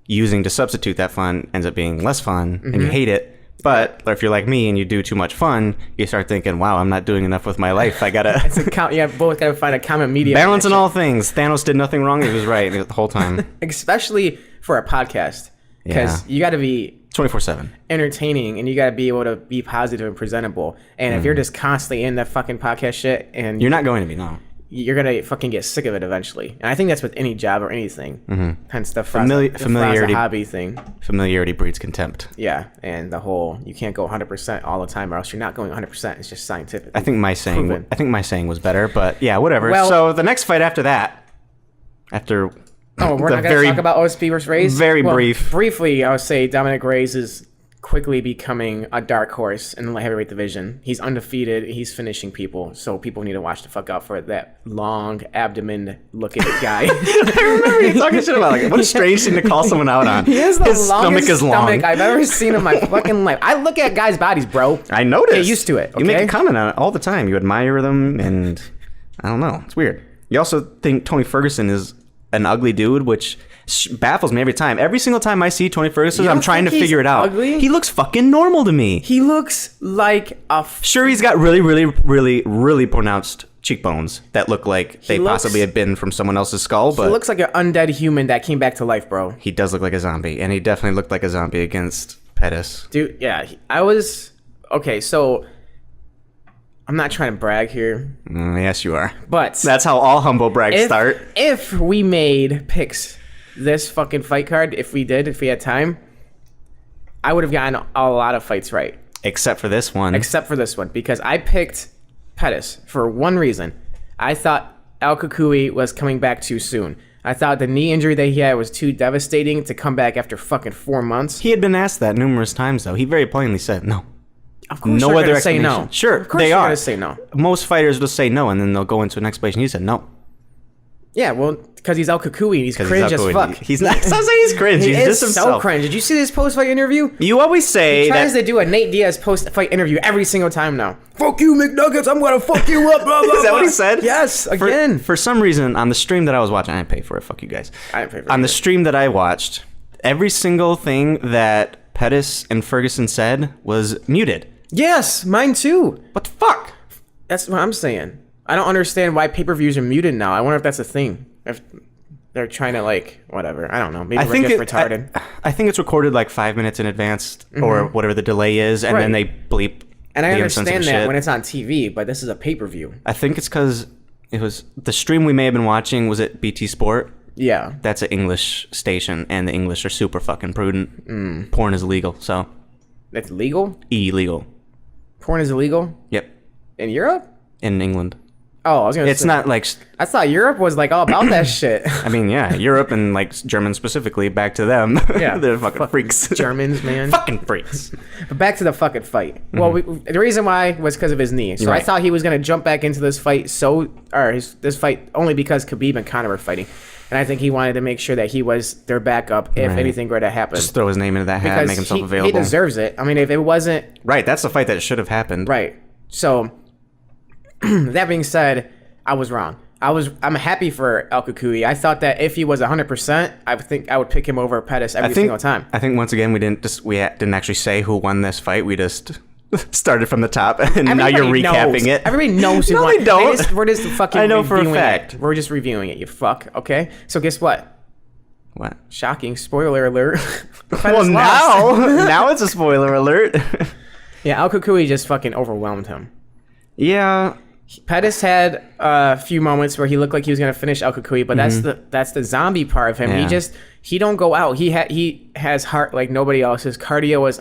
using to substitute that fun ends up being less fun and you hate it. But if you're like me and you do too much fun, you start thinking, wow, I'm not doing enough with my life. I gotta yeah, both gotta find a common medium. balance in all things. Thanos did nothing wrong. He was right the whole time. Especially for a podcast. Because you gotta be 24/7. entertaining and you gotta be able to be positive and presentable. And if you're just constantly in that fucking podcast shit and You're not going to be, no. you're gonna fucking get sick of it eventually. And I think that's with any job or anything. Hence the Familiarity- hobby thing. Familiarity breeds contempt. Yeah, and the whole you can't go 100% all the time, or else you're not going 100%. It's just scientific. I think my saying Proven. was better, but yeah, whatever. Well- So the next fight after that, Oh, we're the not gonna talk about OSP versus Reyes. very brief. Briefly, I would say Dominic Reyes is quickly becoming a dark horse in the light heavyweight division. He's undefeated. He's finishing people. So people need to watch the fuck out for that long abdomen looking guy. I remember you talking shit about like what a strange thing to call someone out on. He has the His longest stomach is long. stomach I've ever seen in my fucking life. I look at guys' bodies, bro. I noticed. Get used to it. You make okay? a comment on it all the time. You admire them, and I don't know. It's weird. You also think Tony Ferguson is an ugly dude, which baffles me every time. Every single time I see Tony Ferguson, You I'm don't trying to think he's figure it out. ugly? He looks fucking normal to me. He looks like a. Sure, he's got really, really, really, really pronounced cheekbones that look like they looks- possibly have been from someone else's skull, He but looks like an undead human that came back to life, bro. he does look like a zombie, and he definitely looked like a zombie against Pettis. Dude, yeah. I was. Okay, so. I'm not trying to brag here, Yes, you are. but. That's how all humble brags start. If we made picks this fucking fight card, if we had time, I would have gotten a lot of fights right. Except for this one. Except for this one, because I picked Pettis for one reason. I thought Al Kukui was coming back too soon. I thought the knee injury that he had was too devastating to come back after fucking 4 months. He had been asked that numerous times, though. He very plainly said no. Of course No you're other gonna say explanation. no. Sure, of course they you're are. gonna say no. Most fighters will say no, and then they'll go into an explanation. He said no. Yeah, well, because he's Al Kukui and he's 'Cause cringe he's as not fuck. He's not. It's not saying he's cringe. He He's is just so himself. cringe. Did you see this post-fight interview? You always say He tries that. to do a Nate Diaz post-fight interview every single time now. Fuck you, McNuggets. I'm gonna fuck you up. Blah, blah, Is that what he blah. said? Yes, For- again. For some reason, on the stream that I was watching, I didn't pay for it. Fuck you guys. I didn't pay for it On the either. stream that I watched, every single thing that Pettis and Ferguson said was muted. Yes, mine too. What the fuck? That's what I'm saying. I don't understand why pay-per-views are muted now. I wonder if that's a thing. If they're trying to whatever. I don't know. Maybe I we're think just it, retarded. I think it's recorded like 5 minutes in advance or whatever the delay is, and then they Right. bleep. And I the insensitive understand that shit. when it's on TV, but this is a pay-per-view. I think it's because it was the stream we may have been watching was at BT Sport. Yeah. That's an English station, and the English are super fucking prudent. Porn is illegal, so That's legal? illegal. Porn is illegal? Yep, In Europe? in England. Oh, I was gonna It's say. not like I thought Europe was all about that shit. I mean, yeah, Europe and like German specifically. Back to them. Yeah. They're fucking freaks. Germans, man. Fucking freaks. But back to the fucking fight. Well, the reason why was because of his knee. So I Right. thought he was gonna jump back into this fight. This fight only because Khabib and Conor were fighting, and I think he wanted to make sure that he was their backup if Right. anything were to happen. Just throw his name into that hat, because make himself he available. deserves it. I mean, if it wasn't Right, that's the fight that should have happened. right, so that being said, I was wrong. I'm happy for El Kukui. I thought that if he was 100%, I think I would pick him over Pettis every single time. I think once again we didn't actually say who won this fight. We just started from the top, and now you're Everybody recapping knows. it. Everybody knows who No, won. they don't. We're just fucking I know for a reviewing fact. it. We're just reviewing it, you fuck. Okay? So guess what? What? Shocking. Spoiler alert. Well, Pettis lost. now it's a spoiler alert. Yeah, El Kukui just fucking overwhelmed him. Yeah, Pettis had a few moments where he looked like he was gonna finish El Kukui, but that's the zombie part of him. Yeah. He don't go out. He has heart like nobody else. His cardio is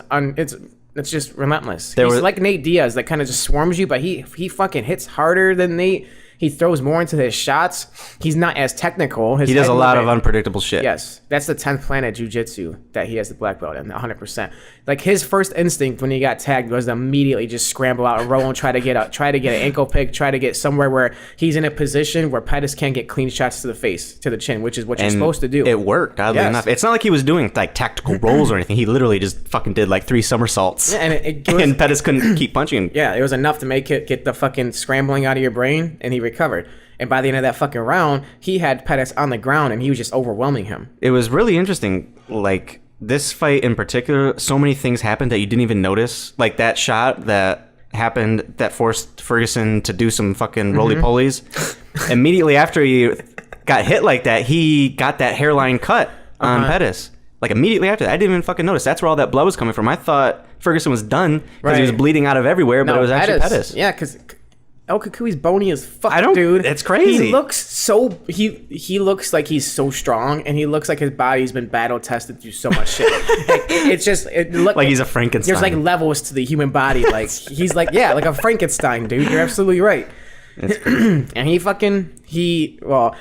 it's just relentless. He's like Nate Diaz that kind of just swarms you, but he fucking hits harder than Nate. He throws more into his shots. He's not as technical. he does a lot of unpredictable shit. Yes, that's the 10th planet jiu-jitsu that he has the black belt in, 100%. Like his first instinct when he got tagged was to immediately just scramble out and roll and try to get an ankle pick, try to get somewhere where he's in a position where Pettis can't get clean shots to the face, to the chin, which is what you're supposed to do. It worked, oddly Yes. enough. It's not like he was doing like tactical rolls or anything. He literally just fucking did like 3 somersaults. Yeah, and it was, And Pettis couldn't keep punching him. yeah, it was enough to make it get the fucking scrambling out of your brain, and he recovered. And by the end of that fucking round, he had Pettis on the ground, and he was just overwhelming him. It was really interesting. Like this fight in particular, so many things happened that you didn't even notice. Like that shot that happened that forced Ferguson to do some fucking roly-polies. Immediately after he got hit like that, he got that hairline cut on Pettis. Like immediately after that, I didn't even fucking notice. That's where all that blood was coming from. I thought Ferguson was done because he was Right. bleeding out of everywhere, but it was actually Pettis. Yeah, because El Kukui's bony as fuck, I don't- dude. it's crazy. He looks so he looks like he's so strong, and he looks like his body's been battle tested through so much shit. Like, it's just Like he's a Frankenstein. There's like levels to the human body. Like he's like like a Frankenstein, dude. You're absolutely right. And well,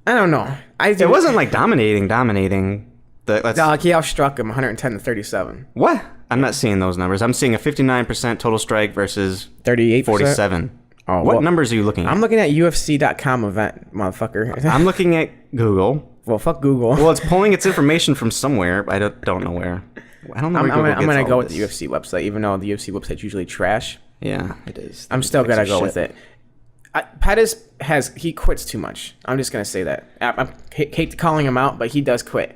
I don't know. It wasn't like dominating. Let's, he outstruck him 110-37. what? I'm not seeing those numbers. I'm seeing a 59% total strike versus 38%? 47. Oh, what well, numbers are you looking at? I'm looking at UFC.com event, motherfucker. I'm looking at Google. Well, fuck Google. Well, it's pulling its information from somewhere. I don't know where. I don't know where I'm gonna go with this. the UFC website, even though the UFC website's usually trash. Yeah, it is. I'm still It's a gonna go shit. with it. Pettis he quits too much. I'm just gonna say that. I hate calling him out, but he does quit.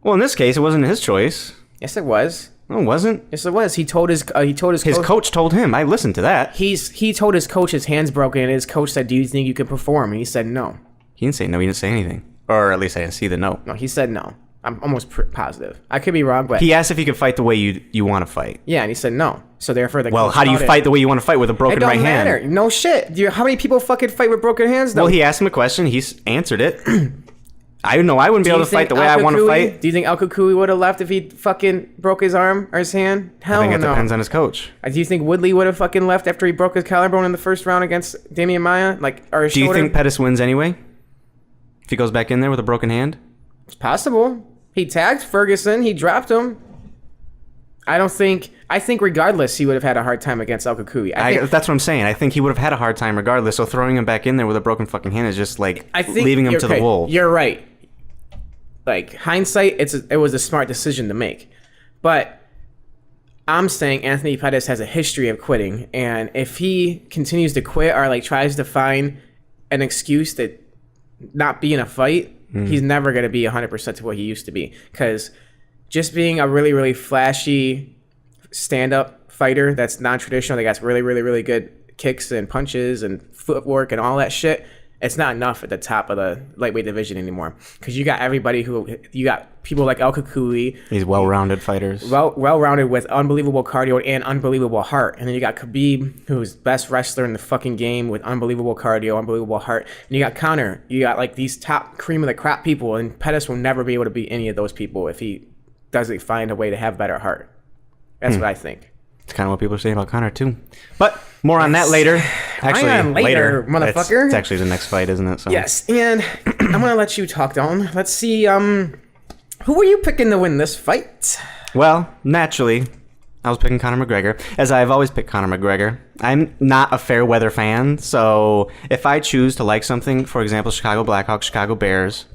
Well, in this case, it wasn't his choice. Yes, it was. No, it wasn't. Yes, it was. He told his His coach told him. I listened to that. he told his coach his hand's broken, and his coach said, "Do you think you can perform?" And he said no. He didn't say no. He didn't say anything. Or at least I didn't see the no. No, he said no. I'm almost positive. I could be wrong, but He asked if he could fight the way you want to fight. yeah, and he said no. So therefore, the Well, coach how do you thought fight the way you want to fight with a It broken don't right matter. hand? No shit. How many people fucking fight with broken hands? Though? Well, he asked him a question. He answered it. I know I wouldn't be Do able you to fight think the way I want to Al-Kukui- fight. Do you think Al Kukui would have left if he fucking broke his arm or his hand? Hell I think it no. depends on his coach. Do you think Woodley would have fucking left after he broke his collarbone in the first round against Damian Maia? Or his Do you shoulder? think Pettis wins anyway? If he goes back in there with a broken hand? It's possible. He tagged Ferguson. He dropped him. I think regardless, he would have had a hard time against Al Kukui. That's what I'm saying. I think he would have had a hard time regardless. So throwing him back in there with a broken fucking hand is just like leaving him to the wolves. You're right. Like hindsight, it was a smart decision to make, but I'm saying Anthony Pettis has a history of quitting, and if he continues to quit or like tries to find an excuse to not be in a fight, he's never gonna be 100% to what he used to be. Because just being a really really flashy stand-up fighter that's non-traditional, that got really really really good kicks and punches and footwork and all that shit, it's not enough at the top of the lightweight division anymore. Because you got people like El Kukui. These well-rounded fighters. Well-rounded with unbelievable cardio and unbelievable heart. And then you got Khabib, who's best wrestler in the fucking game with unbelievable cardio, unbelievable heart. And you got Conor. You got like these top cream of the crop people. And Pettis will never be able to beat any of those people if he doesn't find a way to have better heart. That's what I think. It's kind of what people are saying about Conor too. But more on that later. Actually, on later, motherfucker. It's actually the next fight, isn't it? So. Yes, and I'm gonna let you talk, Don. Let's see. Who were you picking to win this fight? Well, naturally, I was picking Conor McGregor, as I've always picked Conor McGregor. I'm not a fair weather fan, so if I choose to like something, for example, Chicago Blackhawks, Chicago Bears,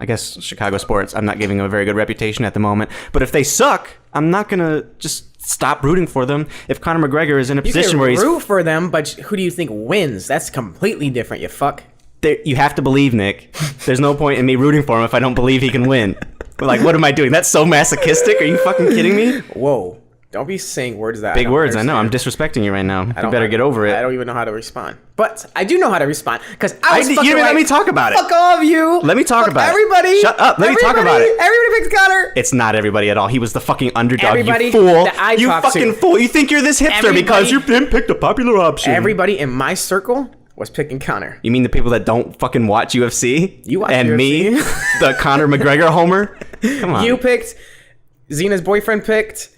I guess Chicago sports, I'm not giving them a very good reputation at the moment. But if they suck, I'm not gonna just stop rooting for them. If Conor McGregor is in a position where he's root for them, but who do you think wins? That's completely different. You fuck. you have to believe, Nick. There's no point in me rooting for him if I don't believe he can win. Like, what am I doing? That's so masochistic. Are you fucking kidding me? Whoa. Don't be saying words that Big words, I know. I'm understand. disrespecting you right now. You better get over it. I don't even know how to respond. But I do know how to respond. Because I was you fucking didn't even let right. me talk about it. Fuck all of you. Let me talk Fuck about it. everybody. Shut up. Let me talk about it. Everybody picks Conor. It's not everybody at all. He was the fucking underdog. Everybody you fool. that I you talk fucking to. fool. You think you're this hipster because you didn't pick the popular option. Everybody in my circle was picking Conor. You mean the people that don't fucking watch UFC? You watch and UFC. me, the Conor McGregor homer? Come on. You picked. Zena's boyfriend picked.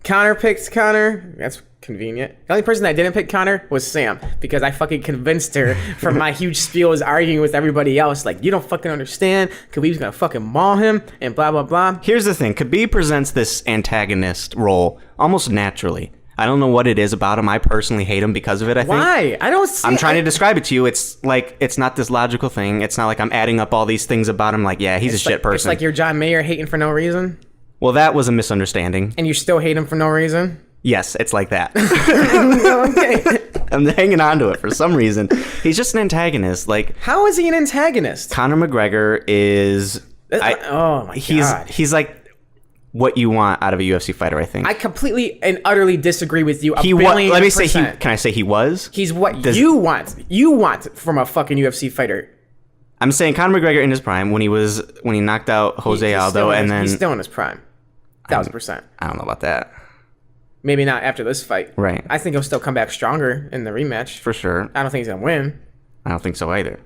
Conor picked Conor. That's convenient. The only person that didn't pick Conor was Sam, because I fucking convinced her from my huge spiel was arguing with everybody else. Like, you don't fucking understand. Khabib's gonna fucking maul him and blah, blah, blah. Here's the thing. Khabib presents this antagonist role almost naturally. I don't know what it is about him. I personally hate him because of it, I think. Why? I don't see I'm trying to describe it to you. It's like, it's not this logical thing. It's not like I'm adding up all these things about him like, yeah, he's a shit person. It's like you're John Mayer hating for no reason, Well, that was a misunderstanding. and you still hate him for no reason. Yes, it's like that. Okay. I'm hanging on to it for some reason. He's just an antagonist. Like, How is he an antagonist? Conor McGregor is... Oh my god. He's like what you want out of a UFC fighter, I think. I completely and utterly disagree with you. Let me say he... Can I say he was? He's what you want. You want from a fucking UFC fighter. I'm saying Conor McGregor in his prime, when he knocked out Jose Aldo, and then... He's still in his prime. 1,000%. I don't know about that. Maybe not after this fight. Right. I think he'll still come back stronger in the rematch. For sure. I don't think he's gonna win. I don't think so either.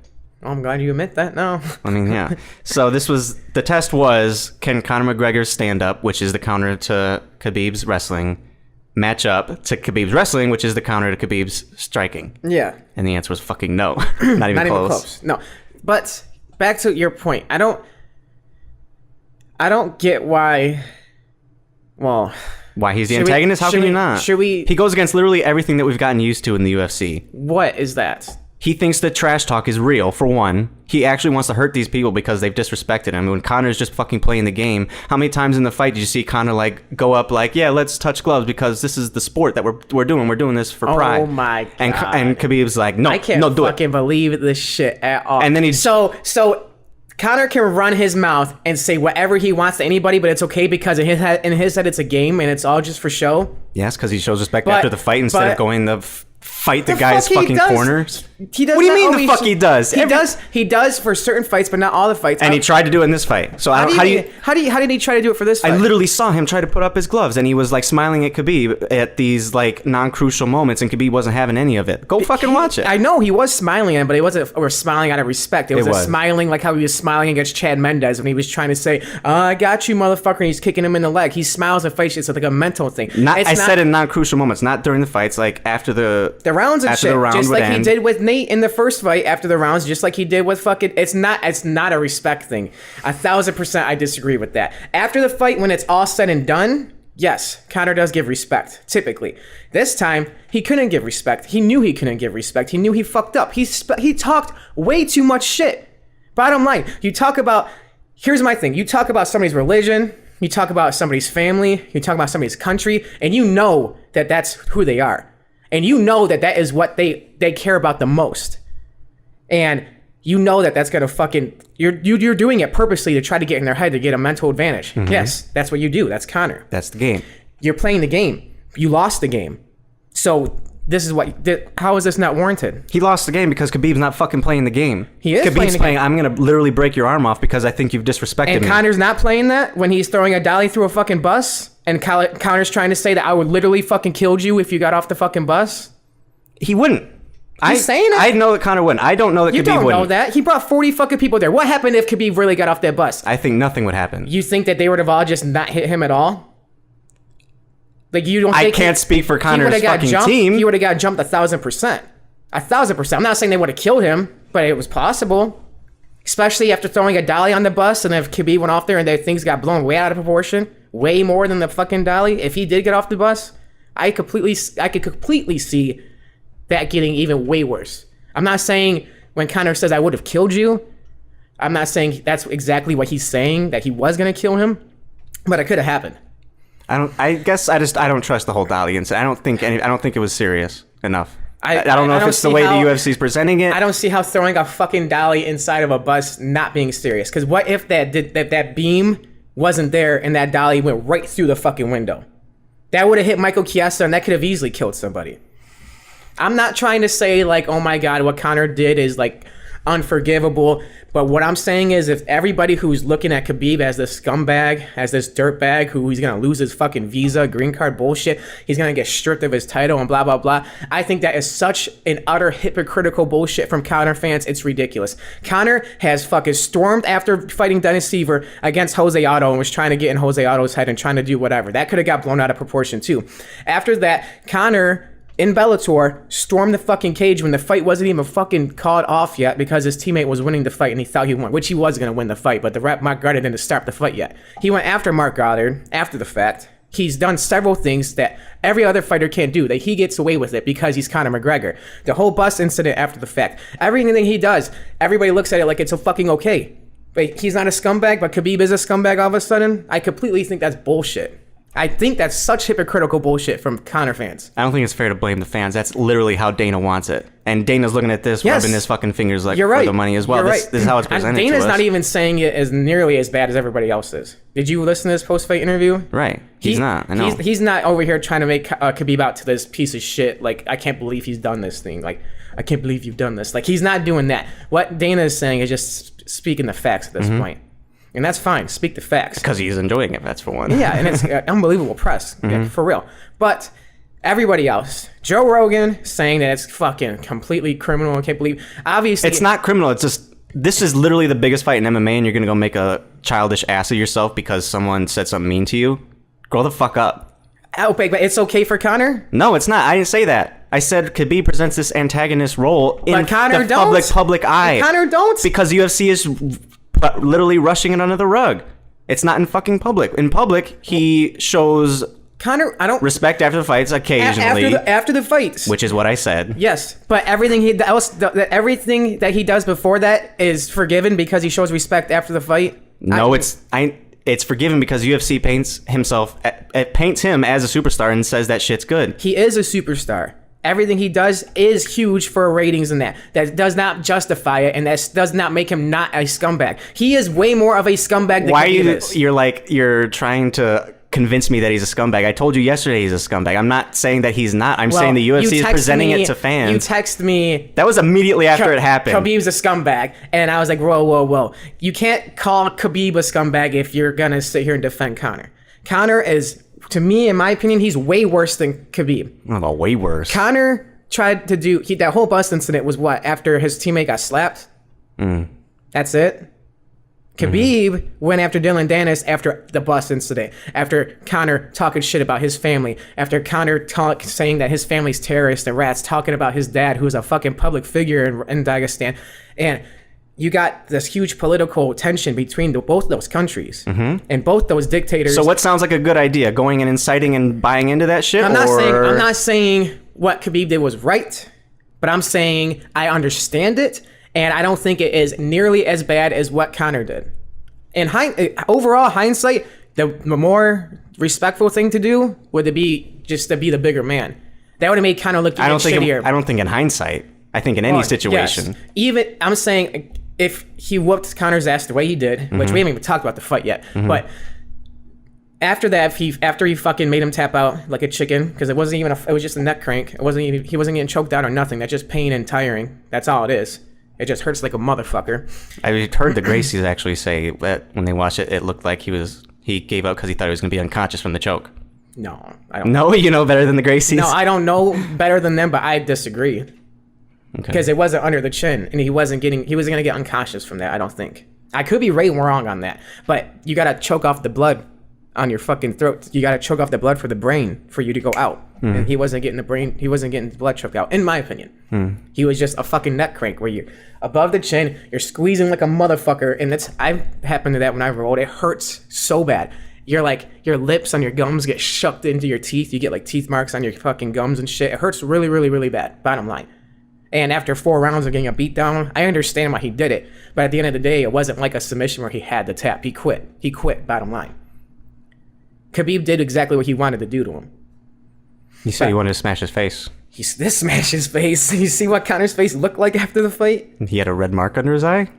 Oh, I'm glad you admit that. No. I mean, yeah. So the test was, can Conor McGregor's stand-up, which is the counter to Khabib's wrestling, match up to Khabib's wrestling, which is the counter to Khabib's striking? Yeah. And the answer was fucking no. Not even close. No. But back to your point. I don't get why. Well, Why he's the Should we- antagonist? How should can you we- not? should we- He goes against literally everything that we've gotten used to in the UFC. what is that? He thinks that trash talk is real, for one. He actually wants to hurt these people because they've disrespected him. When Conor's just fucking playing the game, how many times in the fight did you see Conor, like, go up like, yeah, let's touch gloves because this is the sport that we're doing. We're doing this for pride. Oh my god! And Khabib's like, no, I can't no, do fucking it. believe this shit at all. And then he- so Conor can run his mouth and say whatever he wants to anybody, but it's okay because in his head it's a game and it's all just for show. Yes, because he shows respect But- after the fight instead but- of going to fight the The guy's fuck he fucking does. corners. He does. What do you not mean the always- fuck he does? He does for certain fights, but not all the fights. And he tried to do it in this fight. So How how do you? did he try to do it for this fight? I literally saw him try to put up his gloves, and he was like smiling at Khabib at these like non-crucial moments, and Khabib wasn't having any of it. Go fucking watch it. I know he was smiling at him, but he wasn't or smiling out of respect. It was was. smiling like how he was smiling against Chad Mendez when he was trying to say, I got you, motherfucker, and he's kicking him in the leg. He smiles and fights. It's like a mental thing. I said in non-crucial moments, not during the fights, like after the rounds and after shit, the round just would like he end. did with Nate in the first fight after the rounds, just like he did with fucking. It's not a respect thing. 1,000% I disagree with that. After the fight, when it's all said and done, yes, Conor does give respect. Typically, this time he couldn't give respect. He knew he couldn't give respect. He knew he fucked up. He talked way too much shit. Bottom line, you talk about. Here's my thing. You talk about somebody's religion. You talk about somebody's family. You talk about somebody's country, and you know that that's who they are. And you know that that is what they care about the most. And you know that that's gonna fucking you're doing it purposely to try to get in their head to get a mental advantage. Yes, that's what you do. That's Conor. That's the game. You're playing the game. You lost the game. So this is what. How is this not warranted? He lost the game because Khabib's not fucking playing the game. He is Khabib's playing the playing. game. I'm gonna literally break your arm off because I think you've disrespected And me. Conor's not playing that when he's throwing a dolly through a fucking bus. And Conor's trying to say that I would literally fucking killed you if you got off the fucking bus. He wouldn't. He's saying it. I know that Conor wouldn't. I don't know that You Khabib don't wouldn't. know that. He brought 40 fucking people there. What happened if Khabib really got off that bus? I think nothing would happen. You think that they would have all just not hit him at all? Like you don't. I think can't speak for he Conor's would've got fucking jumped, team. He would have got jumped 1,000%. 1,000%. I'm not saying they would have killed him, but it was possible. Especially after throwing a dolly on the bus, and if Khabib went off there and things got blown way out of proportion, way more than the fucking dolly. If he did get off the bus, I could completely see that getting even way worse. I'm not saying when Conor says I would have killed you, I'm not saying that's exactly what he's saying, that he was gonna kill him, but it could have happened. I guess I don't trust the whole Dolly incident. I don't think it was serious enough. I don't know I if don't it's the see way how- the UFC's presenting it. I don't see how throwing a fucking dolly inside of a bus not being serious. Because what if that beam wasn't there and that dolly went right through the fucking window? That would have hit Michael Chiesa and that could have easily killed somebody. I'm not trying to say like, oh my God, what Conor did is like unforgivable. But what I'm saying is if everybody who's looking at Khabib as this scumbag, as this dirtbag who he's going to lose his fucking visa, green card bullshit, he's going to get stripped of his title and blah, blah, blah. I think that is such an utter hypocritical bullshit from Conor fans. It's ridiculous. Conor has fucking stormed after fighting Dennis Seaver against Jose Aldo and was trying to get in Jose Aldo's head and trying to do whatever. That could have got blown out of proportion too. After that, Conor in Bellator stormed the fucking cage when the fight wasn't even fucking called off yet because his teammate was winning the fight and he thought he won, which he was going to win the fight, but the rep Mark Goddard didn't start the fight yet. He went after Mark Goddard after the fact. He's done several things that every other fighter can't do, that he gets away with it because he's Conor McGregor. The whole bus incident after the fact. Everything he does, everybody looks at it like it's a fucking okay. But he's not a scumbag, but Khabib is a scumbag all of a sudden. I completely think that's bullshit. I think that's such hypocritical bullshit from Conor fans. I don't think it's fair to blame the fans. That's literally how Dana wants it. And Dana's looking at this, Yes. rubbing his fucking fingers like You're right. for the money as well. You're This is how it's presented Dana's to us. not even saying it as nearly as bad as everybody else is. Did you listen to this post-fight interview? Right. He's not. I know. He's not over here trying to make Khabib out to this piece of shit. Like, I can't believe he's done this thing. Like, I can't believe you've done this. Like, he's not doing that. What Dana is saying is just speaking the facts at this point. And that's fine. Speak the facts. Because he's enjoying it, that's for one. Yeah, and it's unbelievable press, yeah, for real. But everybody else, Joe Rogan saying that it's fucking completely criminal. I can't believe. Obviously, It's not criminal. It's just, this is literally the biggest fight in MMA and you're going to go make a childish ass of yourself because someone said something mean to you? Grow the fuck up. Oh, but it's okay for Conor. No, it's not. I didn't say that. I said Khabib presents this antagonist role in But Conor the don't. public eye. Conor don't. Because UFC is literally rushing it under the rug. It's not in fucking public. In public, he shows Conor, I don't respect after the fights occasionally. After the fights, which is what I said. Yes, but everything everything that he does before that is forgiven because he shows respect after the fight. No, it's forgiven because UFC paints him as a superstar and says that shit's good. He is a superstar. Everything he does is huge for ratings and that. That does not justify it, and that does not make him not a scumbag. He is way more of a scumbag than Why is. You're trying to convince me that he's a scumbag. I told you yesterday he's a scumbag. I'm not saying that he's not. I'm saying the UFC is presenting it to fans. You text me. That was immediately after it happened. Khabib's a scumbag. And I was like, whoa. You can't call Khabib a scumbag if you're going to sit here and defend Conor. Conor is, to me, in my opinion, he's way worse than Khabib. Oh, way worse. Conor tried to do, that whole bus incident was what? After his teammate got slapped? That's it? Khabib went after Dylan Dennis after the bus incident, after Conor talking shit about his family, after Conor saying that his family's terrorists and rats, talking about his dad, who's a fucking public figure in Dagestan. And you got this huge political tension between both of those countries and both those dictators. So what sounds like a good idea? Going and inciting and buying into that shit? I'm not saying what Khabib did was right, but I'm saying I understand it. And I don't think it is nearly as bad as what Conor did. In overall hindsight, the more respectful thing to do would be just to be the bigger man. That would have made Conor look even shittier. I don't think in hindsight. I think in any situation. Yes. Even I'm saying if he whooped Conor's ass the way he did, which we haven't even talked about the fight yet, but after that, after he fucking made him tap out like a chicken, because it wasn't even it was just a neck crank. He wasn't getting choked out or nothing. That's just pain and tiring. That's all it is. It just hurts like a motherfucker. I heard the Gracies actually say that when they watched it, it looked like he gave up because he thought he was going to be unconscious from the choke. No, I don't. No, you know better than the Gracies? No, I don't know better than them, but I disagree. Because it wasn't under the chin, and he wasn't going to get unconscious from that, I don't think. I could be right wrong on that, but you got to choke off the blood on your fucking throat. You got to choke off the blood for the brain for you to go out. And he wasn't getting the blood choked out, in my opinion. He was just a fucking neck crank where you're above the chin, you're squeezing like a motherfucker, and I happened to that when I rolled. It hurts so bad. You're like, your lips on your gums get shoved into your teeth. You get like teeth marks on your fucking gums and shit. It hurts really, really, really bad, bottom line. And after 4 rounds of getting a beat down, I understand why he did it. But at the end of the day, it wasn't like a submission where he had to tap. He quit, bottom line. Khabib did exactly what he wanted to do to him. He said he wanted to smash his face. He smashed his face. You see what Conor's face looked like after the fight? He had a red mark under his eye?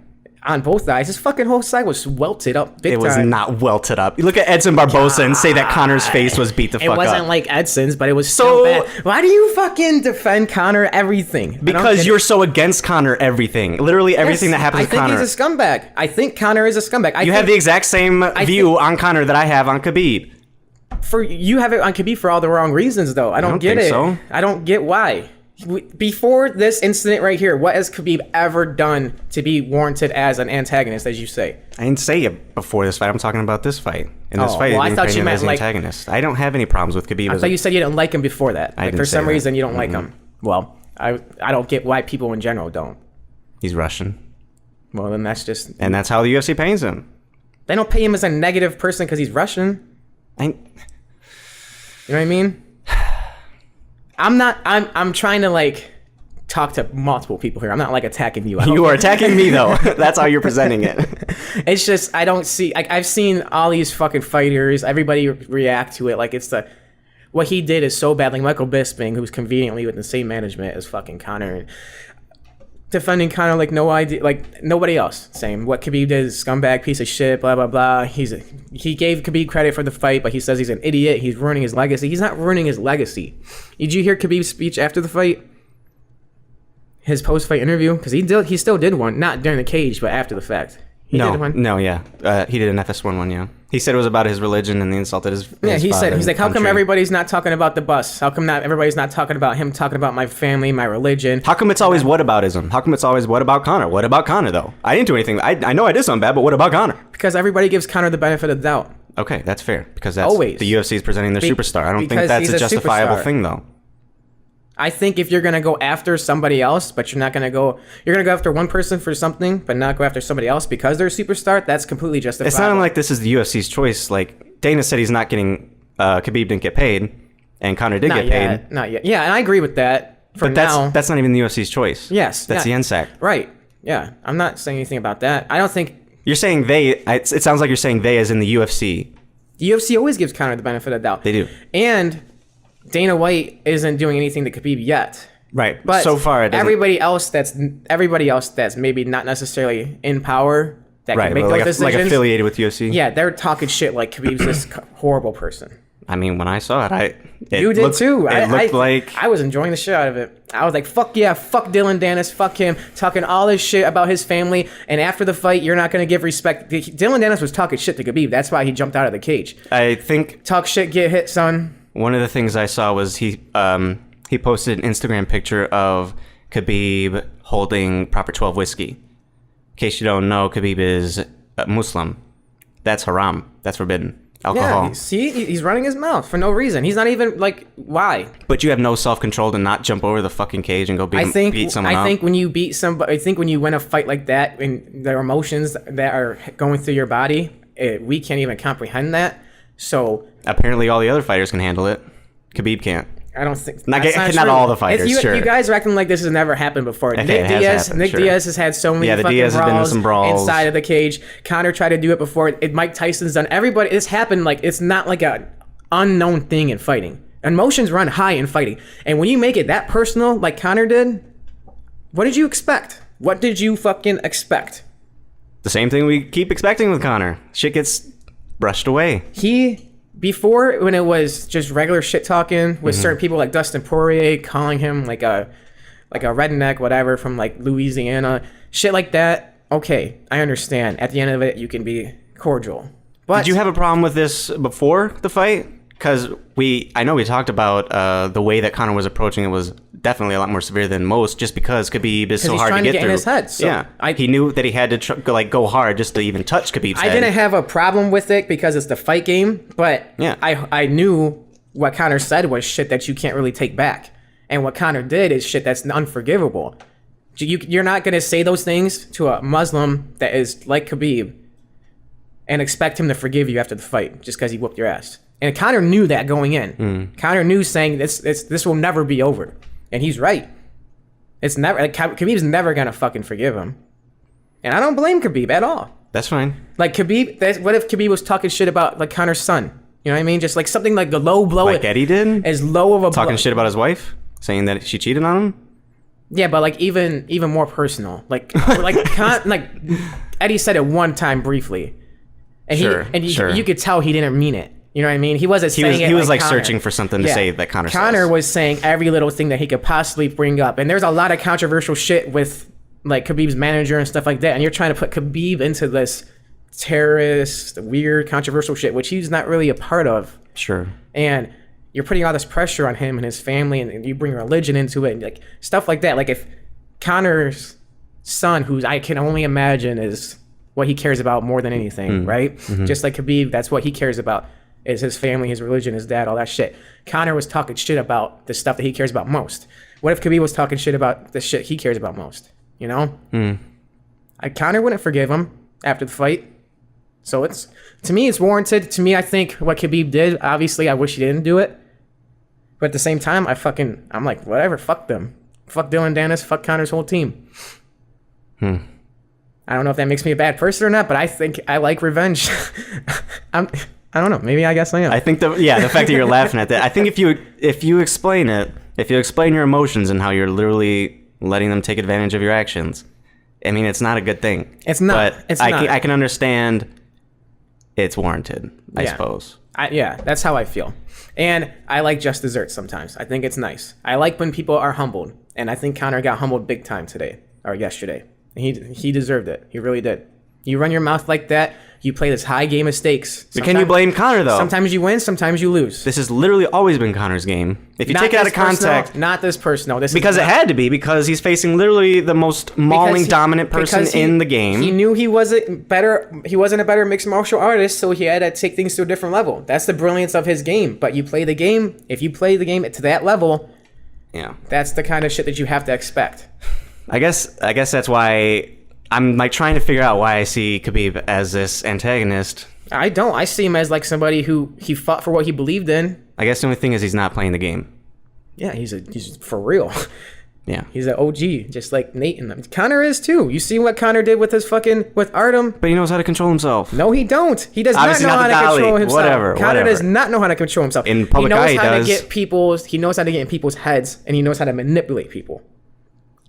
On both eyes. His fucking whole side was welted up big time. It was not welted up. You look at Edson Barboza and say that Conor's face was beat the fuck up. It wasn't like Edson's, but it was so bad. Why do you fucking defend Conor everything? Because you're so against Conor everything. Literally everything that happens to Conor. I think he's a scumbag. I think Conor is a scumbag. You have the exact same view on Conor that I have on Khabib. You have it on Khabib for all the wrong reasons, though. I don't get it. So. I don't get why. Before this incident right here, what has Khabib ever done to be warranted as an antagonist, as you say? I didn't say it before this fight. I'm talking about this fight. In this fight, I thought you meant like antagonist. I don't have any problems with Khabib. I thought you said you didn't like him before that. Like for some reason, you don't like him. Well, I don't get why people in general don't. He's Russian. Well, then that's just... And that's how the UFC pays him. They don't pay him as a negative person because he's Russian. You know what I mean? I'm trying to like talk to multiple people here. I'm not like attacking you. You are attacking me though. That's how you're presenting it. It's just I don't see. I've seen all these fucking fighters. Everybody react to it like it's what he did is so bad. Like Michael Bisping, who's conveniently with the same management as fucking Conor, defending Conor like no idea, like nobody else. Same. What Khabib did is scumbag piece of shit. Blah blah blah. He gave Khabib credit for the fight, but he says he's an idiot. He's ruining his legacy. He's not ruining his legacy. Did you hear Khabib's speech after the fight? His post-fight interview, because he still did one, not during the cage, but after the fact. He did one. He did an FS1 one. Yeah, he said it was about his religion and he insulted his. Yeah, he said he's like, how come everybody's not talking about the bus? How come not everybody's not talking about him talking about my family, my religion? How come it's always whataboutism? How come it's always what about Conor? What about Conor though? I didn't do anything. I know I did something bad, but what about Conor? Because everybody gives Conor the benefit of the doubt. Okay, that's fair because that's always the UFC is presenting their superstar. I don't think that's a justifiable thing though. I think if you're gonna go after somebody else, but you're gonna go after one person for something, but not go after somebody else because they're a superstar, that's completely justifiable. It's not like this is the UFC's choice. Like Dana said, he's not getting Khabib didn't get paid, and Conor did get paid. Not yet. Yeah, and I agree with that. But that's not even the UFC's choice. Yes, that's the NSAC. Right. Yeah, I'm not saying anything about that. I don't think you're saying they. It sounds like you're saying they, as in the UFC. The UFC always gives Conor the benefit of the doubt. They do. And Dana White isn't doing anything to Khabib yet. Right. But so far, everybody else that's maybe not necessarily in power that can make those decisions, like affiliated with UFC. Yeah, they're talking shit like Khabib's this horrible person. I mean, when I saw it, you did too. It looked like I was enjoying the shit out of it. I was like, fuck yeah, fuck Dylan Dennis, fuck him, talking all this shit about his family. And after the fight, you're not going to give respect. Dylan Dennis was talking shit to Khabib. That's why he jumped out of the cage. I think talk shit, get hit, son. One of the things I saw was he posted an Instagram picture of Khabib holding Proper 12 whiskey. In case you don't know, Khabib is Muslim. That's haram. That's forbidden. Alcohol. Yeah, see, he's running his mouth for no reason. He's not even like, why? But you have no self-control to not jump over the fucking cage and go beat someone up. I think when you beat somebody, I think when you win a fight like that, and there are emotions that are going through your body, we can't even comprehend that. So apparently, all the other fighters can handle it. Khabib can't. I don't think not all the fighters. Sure. You guys are acting like this has never happened before. Okay, Nick Diaz has had so many fucking Diaz has been in some brawls inside of the cage. Conor tried to do it before. Mike Tyson's done. Everybody, it's happened. Like it's not like a unknown thing in fighting. Emotions run high in fighting, and when you make it that personal, like Conor did, what did you expect? What did you fucking expect? The same thing we keep expecting with Conor. Shit gets brushed away. Before, when it was just regular shit talking with certain people like Dustin Poirier calling him like a redneck, whatever, from like Louisiana, shit like that. Okay, I understand. At the end of it, you can be cordial. But did you have a problem with this before the fight? Because I know we talked about the way that Conor was approaching it was definitely a lot more severe than most, just because Khabib is so hard to get through. In his head, so yeah, he knew that he had to go hard just to even touch Khabib's head. I didn't have a problem with it because it's the fight game, but yeah. I knew what Conor said was shit that you can't really take back, and what Conor did is shit that's unforgivable. You're not gonna say those things to a Muslim that is like Khabib and expect him to forgive you after the fight just because he whooped your ass. And Conor knew that going in. Conor knew saying this will never be over. And he's right. It's never, like, Khabib's never gonna fucking forgive him. And I don't blame Khabib at all. That's fine. Like Khabib, what if Khabib was talking shit about like Conor's son? You know what I mean? Just like something like the low blow. Like Eddie did? As low of a talking shit about his wife? Saying that she cheated on him? Yeah, but like even more personal. Like Eddie said it one time briefly. And you could tell he didn't mean it. You know what I mean? He wasn't saying it. He was like Conor. searching for something to say that Conor says. Conor was saying every little thing that he could possibly bring up. And there's a lot of controversial shit with like Khabib's manager and stuff like that. And you're trying to put Khabib into this terrorist, weird, controversial shit, which he's not really a part of. Sure. And you're putting all this pressure on him and his family, and you bring religion into it, and like stuff like that. Like if Conor's son, who I can only imagine is what he cares about more than anything, right? Mm-hmm. Just like Khabib, that's what he cares about. Is his family, his religion, his dad, all that shit. Conor was talking shit about the stuff that he cares about most. What if Khabib was talking shit about the shit he cares about most? You know? Conor wouldn't forgive him after the fight. So to me, it's warranted. To me, I think what Khabib did, obviously, I wish he didn't do it. But at the same time, I'm like, whatever, fuck them. Fuck Dylan Dennis, fuck Conor's whole team. I don't know if that makes me a bad person or not, but I think I like revenge. I don't know. Maybe I guess I am. I think the fact that you're laughing at that. I think if you explain it, if you explain your emotions and how you're literally letting them take advantage of your actions, I mean, it's not a good thing. It's not. But I can understand it's warranted, I suppose. That's how I feel. And I like just desserts sometimes. I think it's nice. I like when people are humbled. And I think Conor got humbled big time today or yesterday. He deserved it. He really did. You run your mouth like that, you play this high game of stakes. But can you blame Conor, though? Sometimes you win, sometimes you lose. This has literally always been Conor's game. If you take it out of context... Not this personal. Because it had to be, because he's facing literally the most mauling, dominant person in the game. He knew he wasn't a better mixed martial artist, so he had to take things to a different level. That's the brilliance of his game. But you play the game, if you play the game to that level, Yeah. That's the kind of shit that you have to expect. I guess that's why I'm like trying to figure out why I see Khabib as this antagonist. I don't. I see him as like somebody who he fought for what he believed in. I guess the only thing is he's not playing the game. Yeah, he's for real. Yeah. He's an OG, just like Nate and them. Connor is too. You see what Connor did with his with Artem? But he knows how to control himself. No, he don't. He does Obviously not know not how to the control Dali. himself. Connor does not know how to control himself. In public he knows eye, he how does. to get people's. He knows how to get in people's heads, and he knows how to manipulate people.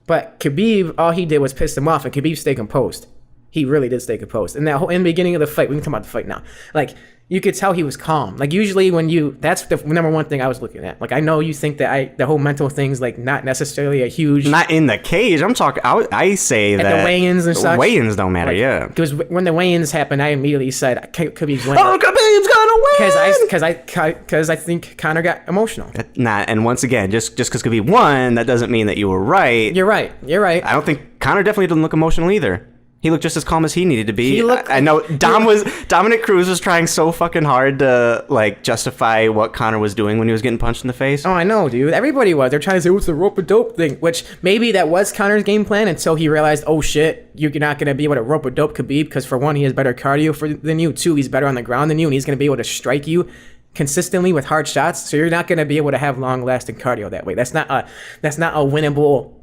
But Khabib, all he did was piss him off, and Khabib stayed composed. He really did stay composed. And in the beginning of the fight, we can talk about the fight now. Like, you could tell he was calm. Like, usually that's the number one thing I was looking at. Like, I know you think that the whole mental thing's, like, not necessarily a huge... Not in the cage. I'm talking... I say that... At the weigh-ins and such. Weigh-ins don't matter, yeah. Because when the weigh-ins happened, I immediately said, Khabib's winning. Oh, Khabib's gonna win! Because I think Conor got emotional. And once again, just because Khabib won, that doesn't mean that you were right. You're right. I don't think... Conor definitely didn't look emotional either. He looked just as calm as he needed to be. I know Dominic Cruz was trying so fucking hard to like justify what Conor was doing when he was getting punched in the face. Oh, I know, dude. Everybody was. They're trying to say, what's the rope-a-dope thing? Which maybe that was Conor's game plan until he realized, oh shit, you're not going to be able to rope-a-dope Khabib because for one, he has better cardio than you. Two, he's better on the ground than you, and he's going to be able to strike you consistently with hard shots. So you're not going to be able to have long-lasting cardio that way. That's not a winnable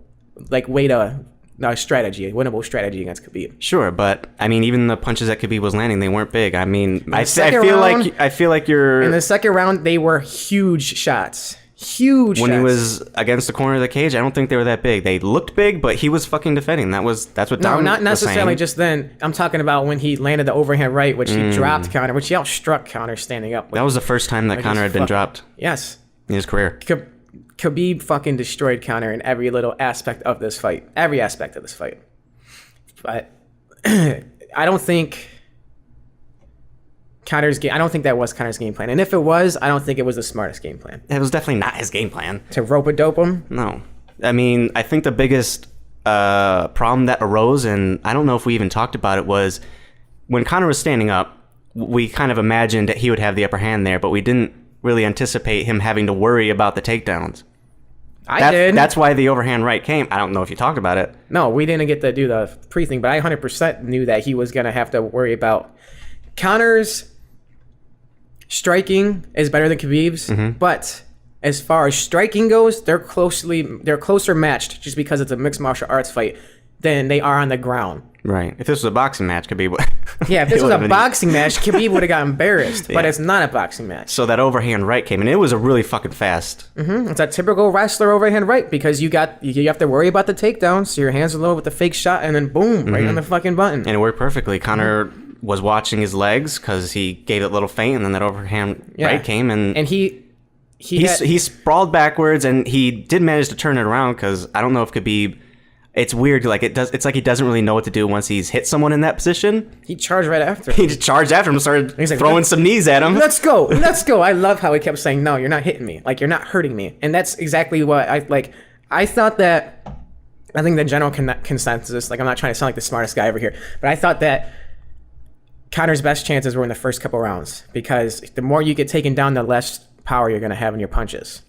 like way to... No, strategy, a winnable strategy against Khabib. Sure, but I mean, even the punches that Khabib was landing, they weren't big. I mean, I feel like you're in the second round. They were huge shots. When he was against the corner of the cage, I don't think they were that big. They looked big, but he was fucking defending. That's what Dom not necessarily was saying. Just then. I'm talking about when he landed the overhand right, which he dropped Conor, which he outstruck Conor standing up. That was the first time that Conor had been dropped. Yes, in his career. Khabib fucking destroyed Conor in every little aspect of this fight. Every aspect of this fight. But I don't think that was Conor's game plan. And if it was, I don't think it was the smartest game plan. It was definitely not his game plan. To rope-a-dope him? No. I mean, I think the biggest problem that arose, and I don't know if we even talked about it, was when Conor was standing up, we kind of imagined that he would have the upper hand there, but we didn't really anticipate him having to worry about the takedowns. I did. That's why the overhand right came. I don't know if you talked about it. No, we didn't get to do the pre-thing, but I 100% knew that he was going to have to worry about... Conor's striking is better than Khabib's, but as far as striking goes, they're closer matched just because it's a mixed martial arts fight than they are on the ground. Right. If this was a boxing match, Khabib would... Yeah, if this was a boxing match, Khabib would have got embarrassed. But it's not a boxing match. So that overhand right came, and it was a really fucking fast. It's a typical wrestler overhand right because you have to worry about the takedown, so your hands are low with the fake shot, and then boom, right on the fucking button. And it worked perfectly. Conor was watching his legs because he gave it a little feint, and then that overhand right came, and he sprawled backwards, and he did manage to turn it around because I don't know if Khabib... It's weird, like it's like he doesn't really know what to do once he's hit someone in that position. He charged right after. He just charged after him and started throwing some knees at him. Let's go. I love how he kept saying, no, you're not hitting me. Like, you're not hurting me. And that's exactly what I thought that, I think the general consensus, like I'm not trying to sound like the smartest guy over here, but I thought that Conor's best chances were in the first couple rounds because the more you get taken down, the less power you're going to have in your punches.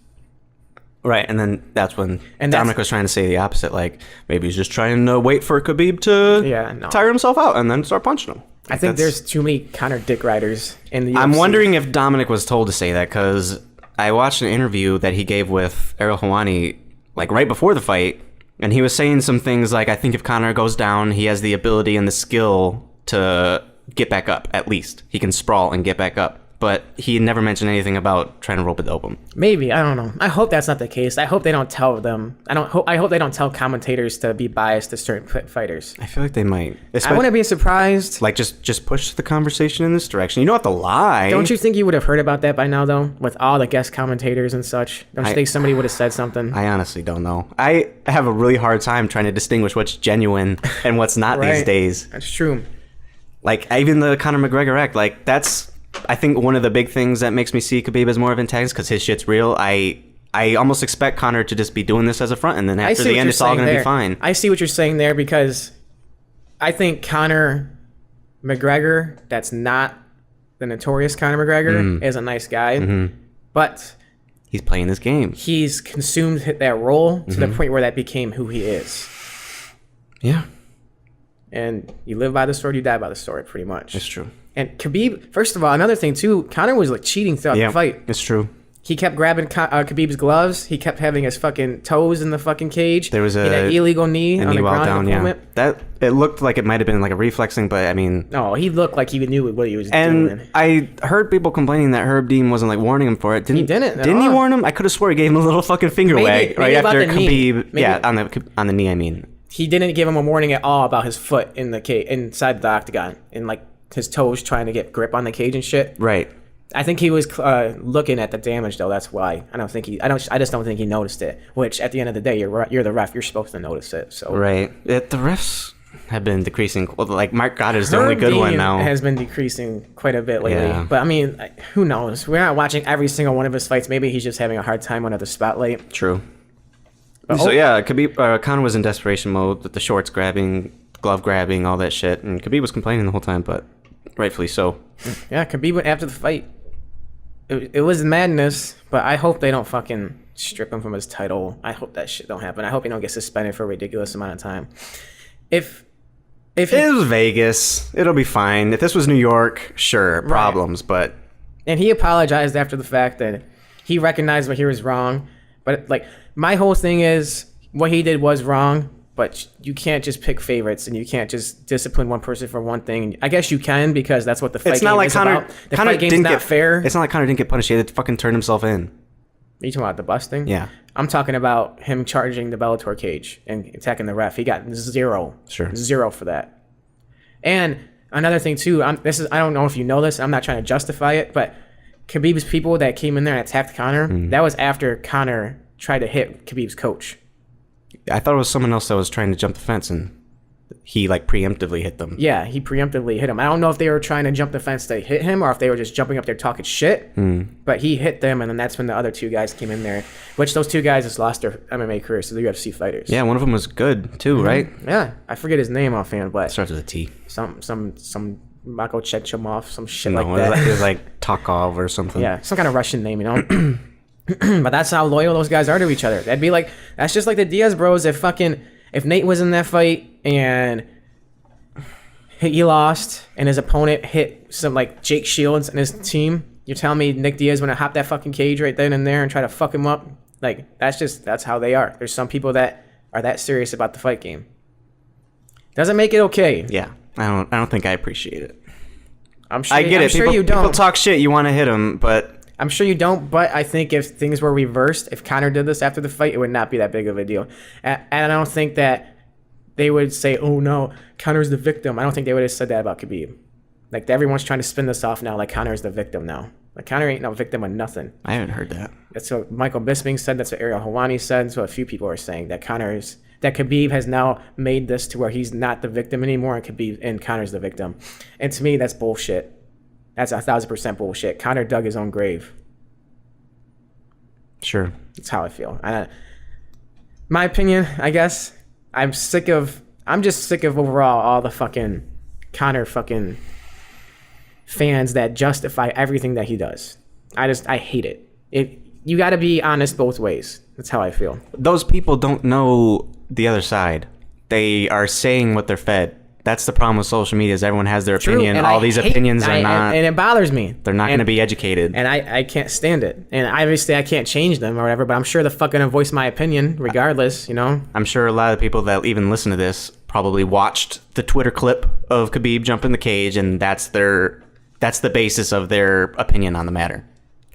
Right, and then that's when Dominic was trying to say the opposite, like maybe he's just trying to wait for Khabib to tire himself out and then start punching him. I think there's too many Conor dick riders in the UFC. I'm wondering if Dominic was told to say that because I watched an interview that he gave with Ariel Helwani like right before the fight, and he was saying some things like, I think if Conor goes down, he has the ability and the skill to get back up, at least. He can sprawl and get back up. But he never mentioned anything about trying to rope-a-dope him. Maybe, I don't know. I hope that's not the case. I hope they don't tell them. I hope they don't tell commentators to be biased to certain fighters. I feel like they might. I wouldn't be surprised. Like just push the conversation in this direction. You don't have to lie. Don't you think you would have heard about that by now, though, with all the guest commentators and such? Don't you think somebody would have said something? I honestly don't know. I have a really hard time trying to distinguish what's genuine and what's not these days. That's true. Like even the Conor McGregor act, like that's. I think one of the big things that makes me see Khabib as more of an antagonist because his shit's real. I almost expect Conor to just be doing this as a front, and then after the end, it's all going to be fine. I see what you're saying there because I think Conor McGregor, that's not the notorious Conor McGregor, is a nice guy, but He's playing this game. He's consumed that role to the point where that became who he is. Yeah, And you live by the sword, you die by the sword, pretty much. it's true. And Khabib, first of all, another thing too, Conor was like cheating throughout Yeah, the fight. it's true. He kept grabbing Khabib's gloves. He kept having his fucking toes in the fucking cage. There was He had an a illegal knee And on he the while ground. down, yeah. That it looked like it might have been like a reflex thing, but I mean, No, he looked like he knew what he was and doing. I heard people complaining that Herb Dean wasn't like warning him for it. He didn't at Didn't he all. warn him? I could have swore he gave him a little fucking finger wag right maybe about after the knee. Khabib. Maybe- Yeah, on the knee. I mean, He didn't give him a warning at all about his foot in the cage, inside the octagon, and like his toes trying to get grip on the cage and shit. right. I think he was looking at the damage though. That's why. I just don't think he noticed it. Which at the end of the day, you're the ref. You're supposed to notice it. So Right. The refs have been decreasing. Well, like Mark Goddard is the only Herb good one Dean now. has been decreasing quite a bit lately. Yeah. But I mean, who knows? We're not watching every single one of his fights. Maybe he's just having a hard time under the spotlight. True. But, So yeah, Conor was in desperation mode with the shorts grabbing, glove grabbing, all that shit, and Khabib was complaining the whole time, but rightfully so. Yeah, Khabib went after the fight. It was madness, but I hope they don't fucking strip him from his title. I hope that shit don't happen. I hope he don't get suspended for a ridiculous amount of time. If It was Vegas. It'll be fine. If this was New York, sure, problems, but and he apologized after the fact that he recognized what he was wrong, but like my whole thing is what he did was wrong, but you can't just pick favorites and you can't just discipline one person for one thing. I guess you can because that's what the fight it's game not like is Conor. about. The Conor fight game's didn't not get fair. It's not like Conor didn't get punished. He had to fucking turn himself in. Are you talking about the busting? Yeah. I'm talking about him charging the Bellator cage and attacking the ref. He got zero. Sure. Zero for that. And another thing too, I don't know if you know this, I'm not trying to justify it, but Khabib's people that came in there and attacked Conor, that was after Conor tried to hit Khabib's coach. I thought it was someone else that was trying to jump the fence, and he like preemptively hit them. Yeah, he preemptively hit him. I don't know if they were trying to jump the fence to hit him or if they were just jumping up there talking shit. But he hit them, and then that's when the other two guys came in there, which those two guys just lost their MMA careers to the UFC fighters. Yeah, one of them was good too, right? Yeah, I forget his name offhand, but Starts with a T. some Mako Chechomov, some shit No, like that. it was like Takov or something. Yeah, some kind of Russian name, you know. But that's how loyal those guys are to each other. That'd be like that's just like the Diaz bros. If Nate was in that fight and he lost and his opponent hit some like Jake Shields and his team, you're telling me Nick Diaz went to hop that fucking cage right then and there and try to fuck him up? Like that's how they are. There's some people that are that serious about the fight game. Doesn't make it okay. Yeah. I don't think I appreciate it. I'm sure. I get I'm it. sure People, you don't. people talk shit. You want to hit them, but I'm sure you don't, but I think if things were reversed, if Conor did this after the fight, it would not be that big of a deal. And I don't think that they would say, oh no, Conor's the victim. I don't think they would have said that about Khabib. Like everyone's trying to spin this off now, like Conor's the victim now. Like Conor ain't no victim of nothing. I haven't heard that. That's what Michael Bisping said. That's what Ariel Helwani said. That's what a few people are saying, that Khabib has now made this to where he's not the victim anymore and Conor's the victim. And to me, that's bullshit. That's 1,000% bullshit. Conor dug his own grave. Sure. That's how I feel. My opinion, I guess, I'm just sick of overall all the fucking Conor fucking fans that justify everything that he does. I hate it. You got to be honest both ways. That's how I feel. Those people don't know the other side. They are saying what they're fed. That's the problem with social media is everyone has their opinion. and All I these hate- opinions are and not... it bothers me. They're not going to be educated. And I can't stand it. And obviously I can't change them or whatever, but I'm sure they're fucking gonna voice my opinion regardless, you know? I'm sure a lot of people that even listen to this probably watched the Twitter clip of Khabib jumping the cage, and that's the basis of their opinion on the matter.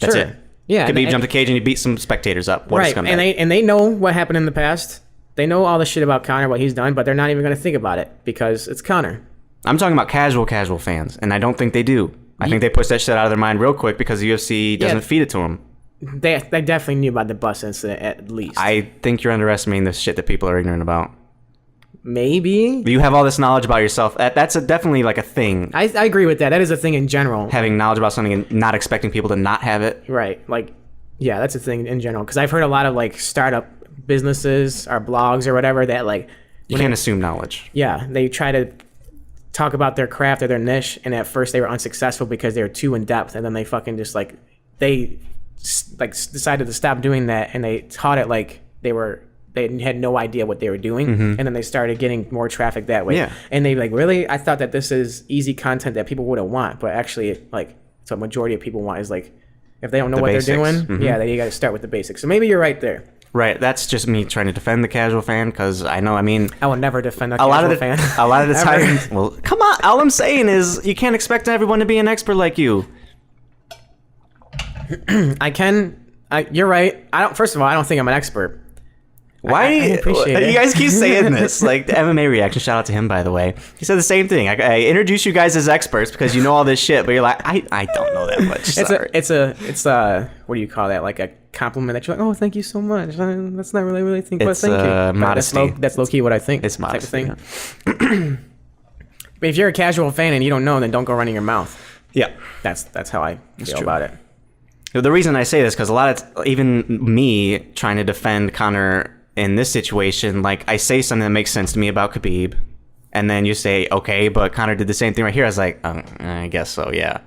That's Sure. it. Yeah, Khabib and- jumped the cage and he beat some spectators up. What a Right, scumbag. and they know what happened in the past. They know all the shit about Conor, what he's done, but they're not even gonna think about it because it's Conor. I'm talking about casual fans, and I don't think they do. I think they push that shit out of their mind real quick because the UFC doesn't feed it to them. They definitely knew about the bus incident at least. I think you're underestimating the shit that people are ignorant about. Maybe. You have all this knowledge about yourself. That's definitely like a thing. I agree with that. That is a thing in general. Having knowledge about something and not expecting people to not have it. Right. Like, yeah, that's a thing in general. Because I've heard a lot of like startup businesses or blogs or whatever that like, You can't assume knowledge. yeah, they try to talk about their craft or their niche, and at first they were unsuccessful because they were too in depth, and then they fucking just like they decided to stop doing that, and they taught it like they had no idea what they were doing, and then they started getting more traffic that way. Yeah. And they like, really? I thought that this is easy content that people wouldn't want, but actually, like, so a majority of people want is like, if they don't know what basics. they're doing, yeah, then you got to start with the basics. So maybe you're right there. Right, that's just me trying to defend the casual fan because I know. I mean, I will never defend a lot of casual the fan. a lot of the Ever. time. Well, come on. All I'm saying is you can't expect everyone to be an expert like you. You're right. First of all, I don't think I'm an expert. Why? I appreciate it. You guys keep saying this. Like the MMA reaction. Shout out to him, by the way. He said the same thing. I introduce you guys as experts because you know all this shit, but you're like, I don't know that much. Sorry. It's a what do you call that? Like a compliment that you're like, oh, thank you so much. That's not really think, but It's, thank you. But modesty. That's low key what I think. It's type of modesty. thing. But if you're a casual fan and you don't know, then don't go running your mouth. Yeah. That's how I feel true. about it. The reason I say this because a lot of even me trying to defend Conor in this situation, like I say something that makes sense to me about Khabib, and then you say, okay, but Conor did the same thing right here. I was like, I guess so, yeah.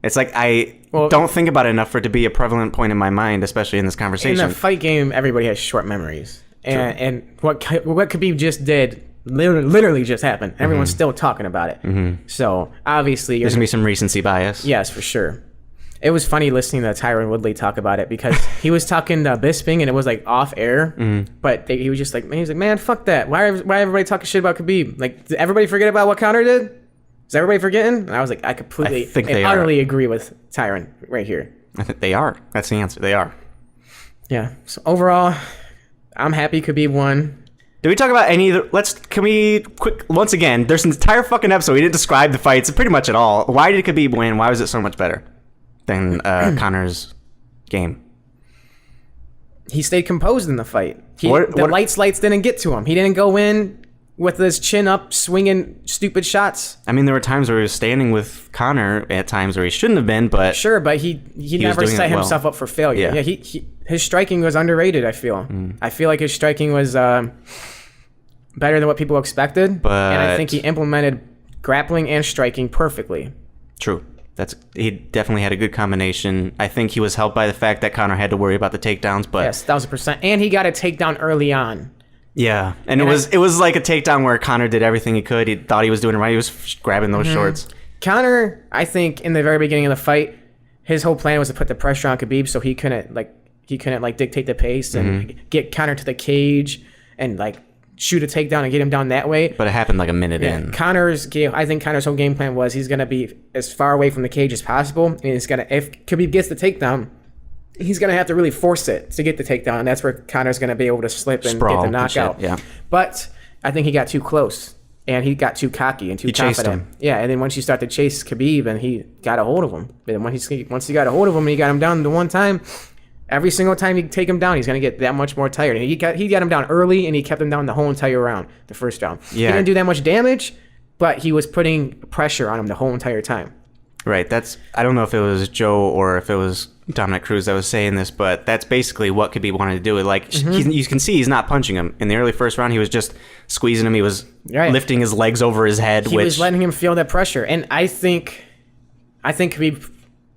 It's like I don't think about it enough for it to be a prevalent point in my mind, especially in this conversation. In a fight game, everybody has short memories, and what Khabib just did literally just happened. Everyone's still talking about it. So obviously, There's gonna be some recency bias. Yes, for sure. It was funny listening to Tyron Woodley talk about it because he was talking to Bisping and it was like off air, but he was just like, man, fuck that. Why everybody talking shit about Khabib? Like, did everybody forget about what Conor did? Is everybody forgetting? And I was like, I completely and utterly agree with Tyron right here. I think they are. That's the answer. They are. Yeah. So overall, I'm happy Khabib won. Did we talk about any of the... Can we once again, there's an entire fucking episode. We didn't describe the fights pretty much at all. Why did Khabib win? Why was it so much better than Conor's game? He stayed composed in the fight. The lights didn't get to him. He didn't go in with his chin up, swinging stupid shots. I mean, there were times where he was standing with Conor at times where he shouldn't have been, but... Sure, but he never set himself up for failure. Yeah. His striking was underrated, I feel. I feel like his striking was better than what people expected. And I think he implemented grappling and striking perfectly. True. He definitely had a good combination. I think he was helped by the fact that Conor had to worry about the takedowns, but... Yes, 1,000%. And he got a takedown early on. Yeah, and it was like a takedown where Conor did everything he could. He thought he was doing it right. He was grabbing those shorts. Conor, I think, in the very beginning of the fight, his whole plan was to put the pressure on Khabib so he couldn't dictate the pace and get Conor to the cage and like shoot a takedown and get him down that way. But it happened like a minute in. I think Conor's whole game plan was he's gonna be as far away from the cage as possible, and if Khabib gets the takedown, he's going to have to really force it to get the takedown, and that's where Conor's going to be able to slip and Sprawl get the knockout. Yeah. But I think he got too close, and he got too cocky and too confident. Chased him. Yeah, and then once you start to chase Khabib, and he got a hold of him. But once he got a hold of him and he got him down the one time, every single time you take him down, he's going to get that much more tired. And he got him down early, and he kept him down the whole entire round, the first round. Yeah. He didn't do that much damage, but he was putting pressure on him the whole entire time. Right. I don't know if it was Joe or if it was Dominic Cruz that was saying this, but that's basically what Khabib wanted to do. Like you can see he's not punching him. In the early first round, he was just squeezing him. He was lifting his legs over his head. He was letting him feel that pressure. And I think Khabib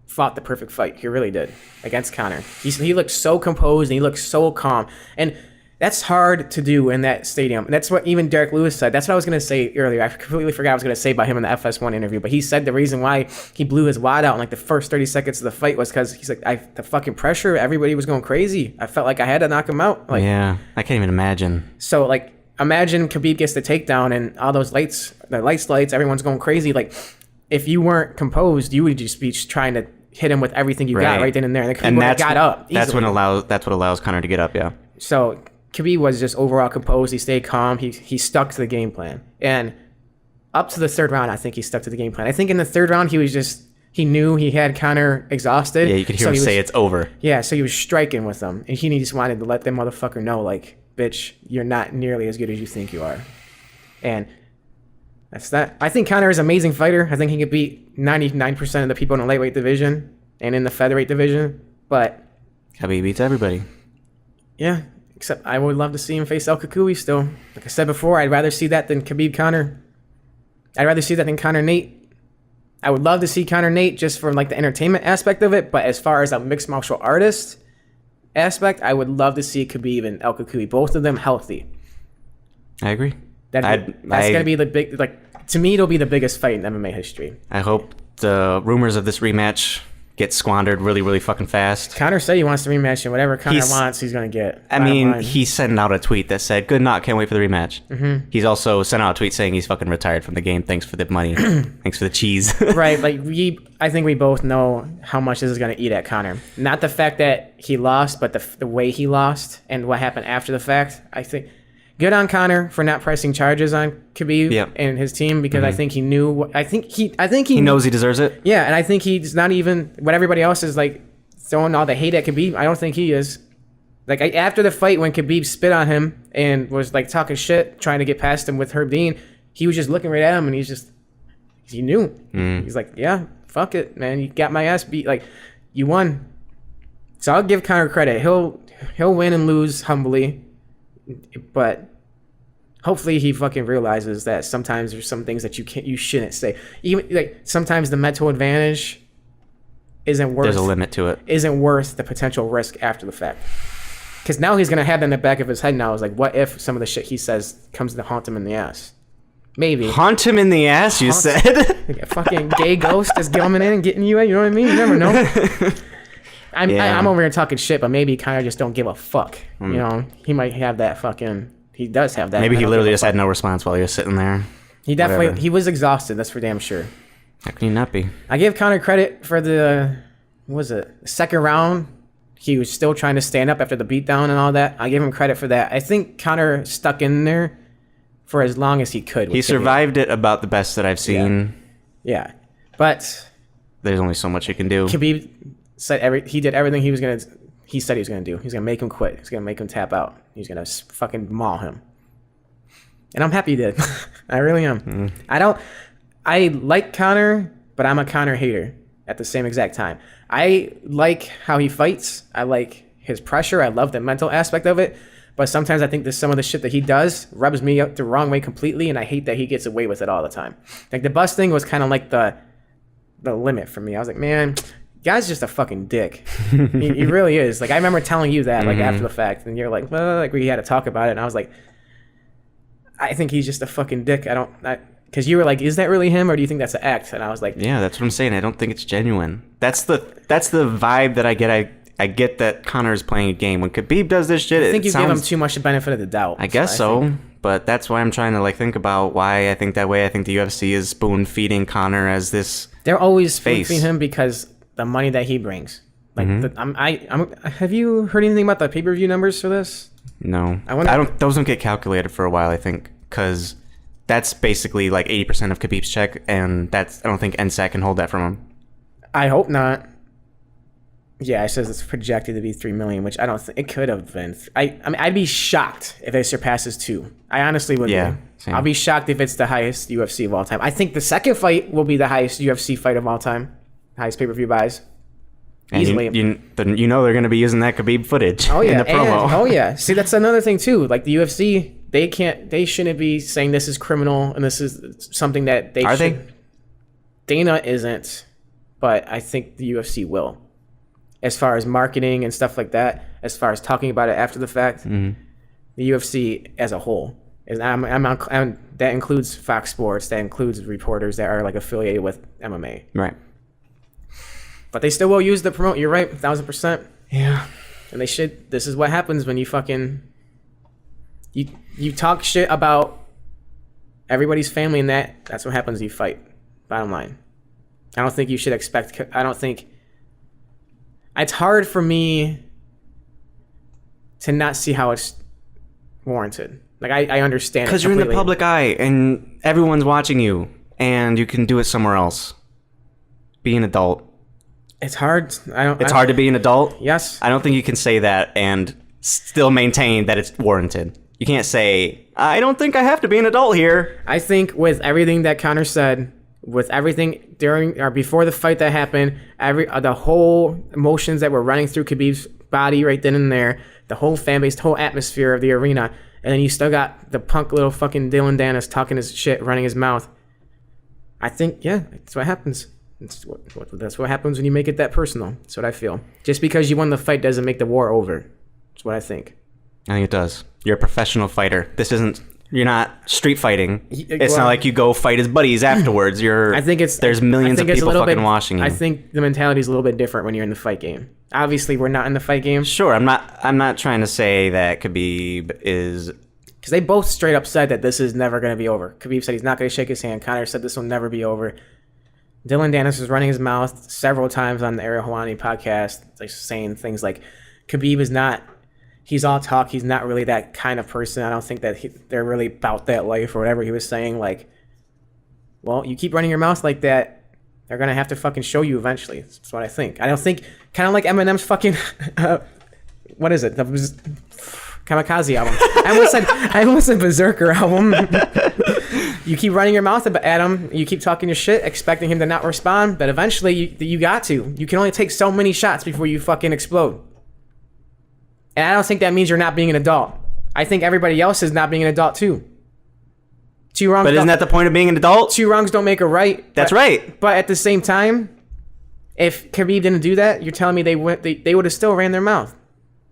fought the perfect fight. He really did against Conor. He looked so composed and he looked so calm. And that's hard to do in that stadium. And that's what even Derek Lewis said. That's what I was going to say earlier. I completely forgot what I was going to say about him in the FS1 interview. But he said the reason why he blew his wad out in like the first 30 seconds of the fight was because he's like, the fucking pressure, everybody was going crazy. I felt like I had to knock him out. Like, yeah, I can't even imagine. So like, imagine Khabib gets the takedown and all those lights, everyone's going crazy. Like, if you weren't composed, you would just be trying to hit him with everything you got right then and there. And Khabib got up easily. That's what allows Conor to get up, yeah. So Khabib was just overall composed. He stayed calm. He stuck to the game plan. And up to the third round, I think he stuck to the game plan. I think in the third round, he knew he had Conor exhausted. Yeah, you could hear him say it's over. Yeah, so he was striking with them. And he just wanted to let that motherfucker know, like, bitch, you're not nearly as good as you think you are. And that's that. I think Conor is an amazing fighter. I think he could beat 99% of the people in the lightweight division and in the featherweight division. But Khabib beats everybody. Yeah. Except I would love to see him face El Kukui still. Like I said before, I'd rather see that than Khabib Conor. I'd rather see that than Conor Nate. I would love to see Conor Nate just from like the entertainment aspect of it, but as far as a mixed martial artist aspect, I would love to see Khabib and El Kukui, both of them healthy. I agree. That's gonna be the big, like, to me, it'll be the biggest fight in MMA history. I hope the rumors of this rematch get squandered really, really fucking fast. Conor said he wants to rematch, and whatever Conor wants, he's gonna get. I mean, he sent out a tweet that said, "Good knock, can't wait for the rematch." Mm-hmm. He's also sent out a tweet saying he's fucking retired from the game. Thanks for the money. Thanks for the cheese. Right, like I think we both know how much this is gonna eat at Conor. Not the fact that he lost, but the way he lost and what happened after the fact. I think. Good on Conor for not pressing charges on Khabib and his team, because I think he knew. I think he knows he deserves it. Yeah, and I think he's not even what everybody else is like throwing all the hate at Khabib. I don't think he is. Like after the fight, when Khabib spit on him and was like talking shit, trying to get past him with Herb Dean, he was just looking right at him, and he knew. He's like, yeah, fuck it, man. You got my ass beat. Like, you won. So I'll give Conor credit. He'll win and lose humbly, but hopefully he fucking realizes that sometimes there's some things that you shouldn't say. Even like sometimes the mental advantage isn't worth. There's a limit to it. Isn't worth the potential risk after the fact. Because now he's gonna have that in the back of his head. Now is like, what if some of the shit he says comes to haunt him in the ass? Maybe haunt him in the ass. You said like a fucking gay ghost is coming in and getting you. You know what I mean? You never know. I'm over here talking shit, but maybe kind of just don't give a fuck. You know, he might have that fucking. He does have that. Maybe he literally just had no response while he was sitting there. He definitely he was exhausted. That's for damn sure. How can you not be? I give Conor credit for the second round. He was still trying to stand up after the beatdown and all that. I give him credit for that. I think Conor stuck in there for as long as he could. He survived it about the best that I've seen. Yeah, but there's only so much he can do. Khabib said he did everything he said he was gonna do. He's gonna make him quit. He's gonna make him tap out. He's gonna fucking maul him. And I'm happy he did. I really am. I like Conor, but I'm a Conor hater at the same exact time. I like how he fights. I like his pressure. I love the mental aspect of it. But sometimes I think that some of the shit that he does rubs me up the wrong way completely, and I hate that he gets away with it all the time. Like the bus thing was kind of like the limit for me. I was like, man, guy's just a fucking dick. he really is. Like I remember telling you that like after the fact, and you're like, well, like we had to talk about it, and I was like, I think he's just a fucking dick. Because you were like, is that really him, or do you think that's an act? And I was like, yeah, that's what I'm saying. I don't think it's genuine. That's the vibe that I get. I get that Conor's playing a game. When Khabib does this shit, I think you give him too much the benefit of the doubt. I guess so. But that's why I'm trying to like think about why I think that way. I think the UFC is spoon feeding Conor as this. They're always spoon feeding him because the money that he brings. Like, have you heard anything about the pay-per-view numbers for this? No, those don't get calculated for a while. I think because that's basically like 80% of Khabib's check, and I don't think NSAC can hold that from him. I hope not. Yeah, it says it's projected to be 3 million, which I don't think it could have been. I mean, I'd be shocked if it surpasses 2. I honestly would. Yeah, be. I'll be shocked if it's the highest UFC of all time. I think the second fight will be the highest UFC fight of all time, highest pay-per-view buys. And easily. You know they're going to be using that Khabib footage in the promo. Yeah. See, that's another thing too. Like the UFC, they shouldn't be saying this is criminal and this is something that they should. They? Dana isn't, but I think the UFC will. As far as marketing and stuff like that, as far as talking about it after the fact, the UFC as a whole that includes Fox Sports, that includes reporters that are like affiliated with MMA. Right. But they still will use the promote. You're right, 1,000%. Yeah. And they should. This is what happens when you fucking you talk shit about everybody's family, and that's what happens. You fight. Bottom line. I don't think you should expect. I don't think. It's hard for me to not see how it's warranted. Like I understand because you're in the public eye and everyone's watching you, and you can do it somewhere else. Be an adult. It's hard. It's hard to be an adult. Yes. I don't think you can say that and still maintain that it's warranted. You can't say, I don't think I have to be an adult here. I think with everything that Conor said, with everything during or before the fight that happened, the whole emotions that were running through Khabib's body right then and there, the whole fan base, the whole atmosphere of the arena, and then you still got the punk little fucking Dylan Dennis talking his shit, running his mouth. I think, yeah, that's what happens. That's what happens when you make it that personal. That's what I feel. Just because you won the fight doesn't make the war over. That's what I think. I think it does. You're a professional fighter. You're not street fighting. It's not like you go fight his buddies afterwards. There's millions of people fucking watching you. I think the mentality is a little bit different when you're in the fight game. Obviously, we're not in the fight game. Sure, I'm not trying to say that Khabib is... Because they both straight up said that this is never going to be over. Khabib said he's not going to shake his hand. Conor said this will never be over. Dylan Dennis was running his mouth several times on the Ariel Helwani podcast, like saying things like, Khabib is not... He's all talk. He's not really that kind of person. I don't think that they're really about that life or whatever he was saying. Like, well, you keep running your mouth like that, they're going to have to fucking show you eventually. That's what I think. I don't think, kind of like Eminem's fucking, what is it? The Kamikaze album. I almost said Berserker album. You keep running your mouth at him. You keep talking your shit, expecting him to not respond. But eventually, you got to. You can only take so many shots before you fucking explode. And I don't think that means you're not being an adult. I think everybody else is not being an adult too. Two wrongs. But isn't that the point of being an adult? Two wrongs don't make a right. That's right. But at the same time, if Khabib didn't do that, you're telling me they would have still ran their mouth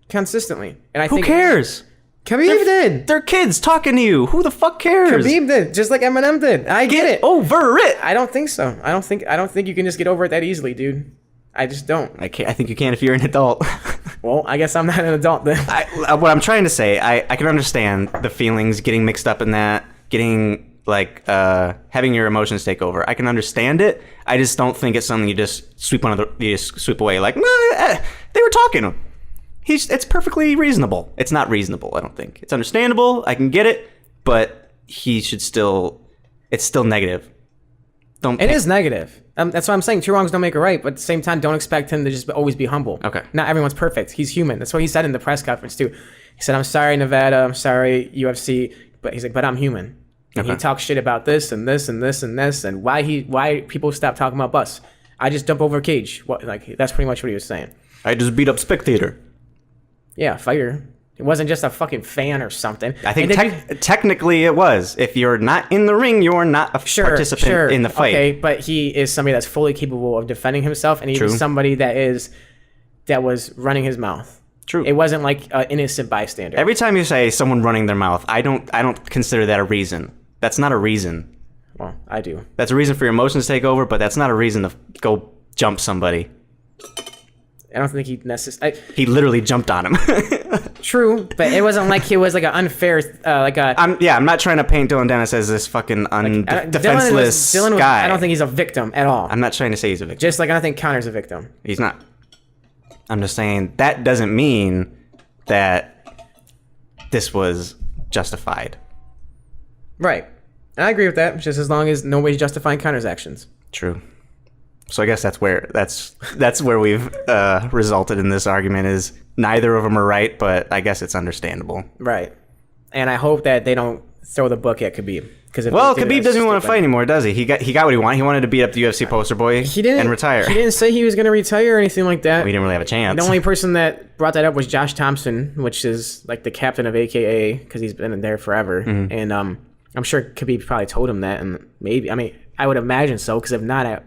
consistently. And I think who cares? Khabib did. They're kids talking to you. Who the fuck cares? Khabib did, just like Eminem did. I get it. Over it. I don't think so. I don't think you can just get over it that easily, dude. I just don't. I think you can if you're an adult. Well, I guess I'm not an adult then. What I'm trying to say, I can understand the feelings, getting mixed up in that, getting like having your emotions take over. I can understand it. I just don't think it's something you just sweep away. Like, nah, they were talking. It's perfectly reasonable. It's not reasonable. I don't think it's understandable. I can get it, but he should still. It's still negative. It is negative. That's why I'm saying two wrongs don't make a right, but at the same time, don't expect him to just always be humble. Okay. Not everyone's perfect. He's human. That's what he said in the press conference, too. He said, I'm sorry, Nevada. I'm sorry, UFC. But he's like, but I'm human. And he talks shit about this and this and this and this and why people stop talking about bus. I just jump over a cage. That's pretty much what he was saying. I just beat up spectator. Yeah, fighter. It wasn't just a fucking fan or something. I think technically it was. If you're not in the ring, you're not a participant in the fight. Okay, but he is somebody that's fully capable of defending himself, and he was somebody that was running his mouth. True. It wasn't like an innocent bystander. Every time you say someone running their mouth, I don't consider that a reason. That's not a reason. Well, I do. That's a reason for your emotions to take over, but that's not a reason to go jump somebody. I don't think he necessarily... He literally jumped on him. True, but it wasn't like he was like an unfair... I'm not trying to paint Dylan Dennis as this fucking defenseless guy. I don't think he's a victim at all. I'm not trying to say he's a victim. Just like I don't think Conor's a victim. He's not. I'm just saying that doesn't mean that this was justified. Right. And I agree with that, just as long as nobody's justifying Conor's actions. True. So I guess that's where we've resulted in this argument is neither of them are right, but I guess it's understandable. Right. And I hope that they don't throw the book at Khabib. Khabib doesn't want to fight anymore, does he? He got what he wanted. He wanted to beat up the UFC poster boy and retire. He didn't say he was going to retire or anything like that. We didn't really have a chance. The only person that brought that up was Josh Thompson, which is like the captain of AKA because he's been in there forever. Mm-hmm. And I'm sure Khabib probably told him that. And maybe, I would imagine so because if not, it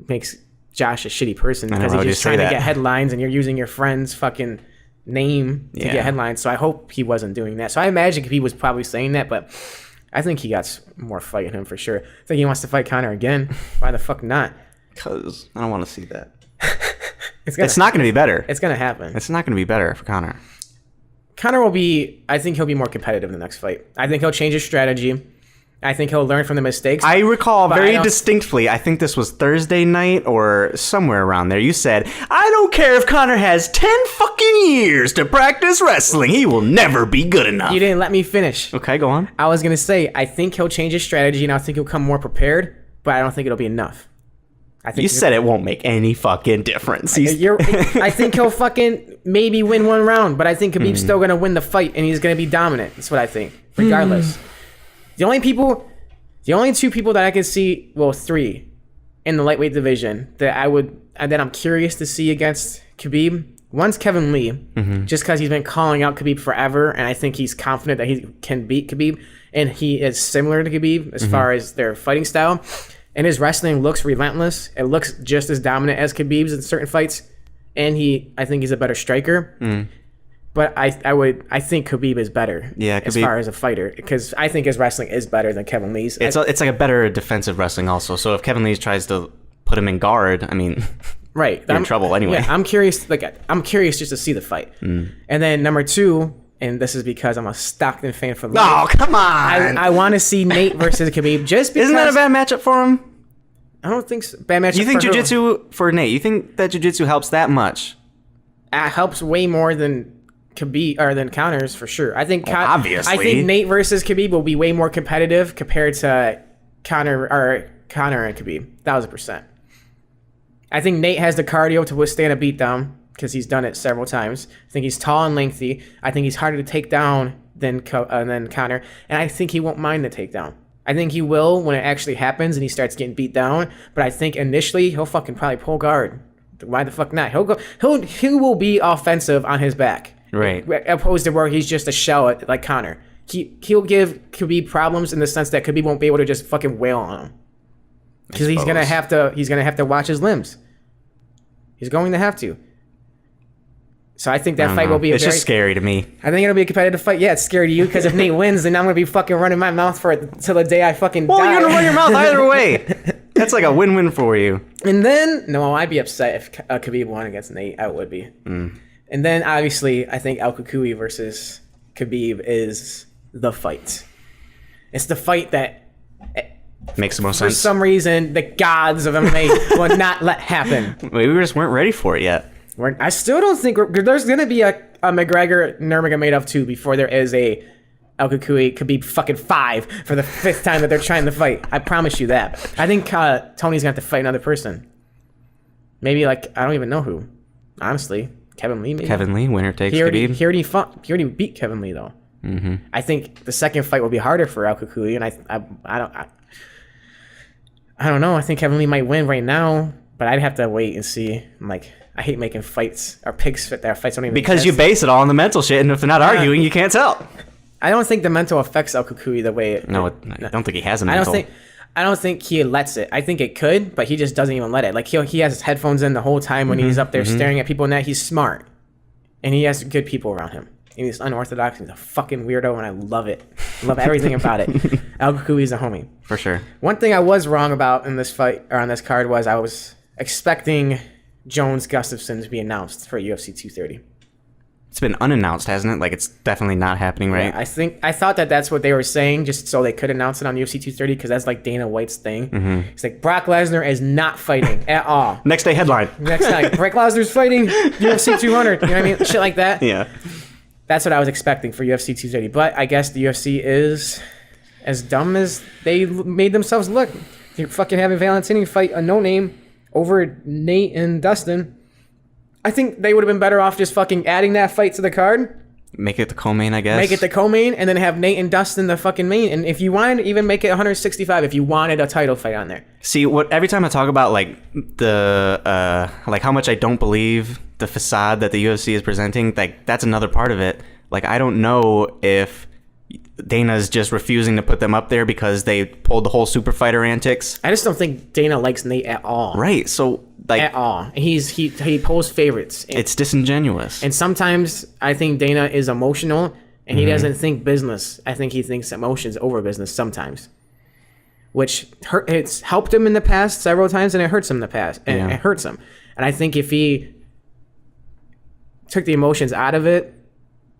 makes Josh a shitty person because he's just trying to get headlines and you're using your friend's fucking name to get headlines. So I hope he wasn't doing that. So I imagine Khabib was probably saying that, but I think he got more fight in him for sure. I think he wants to fight Conor again. Why the fuck not? Because I don't want to see that. It's not going to be better. It's going to happen. It's not going to be better for Conor. Conor will be... I think he'll be more competitive in the next fight. I think he'll change his strategy. I think he'll learn from the mistakes. I recall very distinctly, I think this was Thursday night or somewhere around there, you said, I don't care if Conor has 10 fucking years to practice wrestling. He will never be good enough. You didn't let me finish. Okay, go on. I was going to say, I think he'll change his strategy and I think he'll come more prepared, but I don't think it'll be enough. You said it won't make any fucking difference. I think he'll fucking maybe win one round, but I think Khabib's still going to win the fight and he's going to be dominant. That's what I think, regardless. The only two people that I can see, well, three in the lightweight division that I'm curious to see against Khabib. One's Kevin Lee, just because he's been calling out Khabib forever, and I think he's confident that he can beat Khabib, and he is similar to Khabib as far as their fighting style. and his wrestling looks relentless. It looks just as dominant as Khabib's in certain fights, and I think he's a better striker. But I think Khabib is better. Yeah, as far as a fighter, because I think his wrestling is better than Kevin Lee's. It's like a better defensive wrestling also. So if Kevin Lee tries to put him in guard, I mean, right, you're in trouble anyway. Yeah, I'm curious just to see the fight. And then number 2, and this is because I'm a Stockton fan for life. Oh, come on! I want to see Nate versus Khabib just because. Isn't that a bad matchup for him? I don't think so. Bad matchup. You think for who? jiu-jitsu for Nate? You think that jiu-jitsu helps that much? Helps way more than Khabib or than counters for sure. I think obviously. I think Nate versus Khabib will be way more competitive compared to Conor and Khabib. 1000%. I think Nate has the cardio to withstand a beatdown because he's done it several times. I think he's tall and lengthy. I think he's harder to take down than Conor, and I think he won't mind the takedown. I think he will when it actually happens and he starts getting beat down. But I think initially he'll fucking probably pull guard. Why the fuck not? He will be offensive on his back. Right. Opposed to where he's just a shell like Conor. He'll give Khabib problems in the sense that Khabib won't be able to just fucking wail on him. Because he's gonna have to watch his limbs. He's going to have to. So I think that fight will be it's just scary to me. I think it'll be a competitive fight. Yeah, it's scary to you because if Nate wins, then I'm gonna be fucking running my mouth for it till the day I fucking die. Well, you're gonna run your mouth either way. That's like a win-win for you. And then, no, I'd be upset if Khabib won against Nate. I would be. And then, obviously, I think Al Kukui versus Khabib is the fight. It's the fight that makes the most for sense. For some reason, the gods of MMA will not let happen. Maybe we just weren't ready for it yet. I still don't think there's going to be a McGregor Nurmagomedov 2 before there is a El Kukui Khabib fucking 5 for the 5th time that they're trying to fight. I promise you that. I think Tony's going to have to fight another person. Maybe I don't even know who. Honestly, Kevin Lee maybe. Kevin Lee, winner takes Khabib. He already beat Kevin Lee though. I think the second fight will be harder for El Kukui, and I don't know. I think Kevin Lee might win right now, but I'd have to wait and see. I hate making fights or picks fit their fights don't even because you base it all on the mental shit, and if they're not arguing, you can't tell. I don't think the mental affects El Kukui the way I don't think he has a mental. I don't think he lets it. I think it could, but he just doesn't even let it. He has his headphones in the whole time when he's up there staring at people, and that he's smart, and he has good people around him. And he's unorthodox. He's a fucking weirdo, and I love it. I love everything about it. El Kukui's a homie for sure. One thing I was wrong about in this fight or on this card was I was expecting Jones Gustafsson to be announced for UFC 230. It's been unannounced, hasn't it? It's definitely not happening, right? Yeah, I thought that's what they were saying, just so they could announce it on UFC 230, because that's Dana White's thing. It's Brock Lesnar is not fighting at all. Next day headline. Next night, Brock Lesnar's fighting UFC 200. You know what I mean? Shit like that. Yeah. That's what I was expecting for UFC 230. But I guess the UFC is as dumb as they made themselves look. They're fucking having Valentini fight a no-name over Nate and Dustin. I think they would have been better off just fucking adding that fight to the card. Make it the co-main, I guess. Make it the co-main, and then have Nate and Dustin the fucking main. And if you wanted, even make it 165 if you wanted a title fight on there. See, every time I talk about how much I don't believe the facade that the UFC is presenting, that's another part of it. I don't know if Dana's just refusing to put them up there because they pulled the whole super fighter antics. I just don't think Dana likes Nate at all. Right. So at all. He pulls favorites. It's disingenuous. And sometimes I think Dana is emotional and he doesn't think business. I think he thinks emotions over business sometimes. Which it's helped him in the past several times, and it hurts him in the past. And it hurts him. And I think if he took the emotions out of it,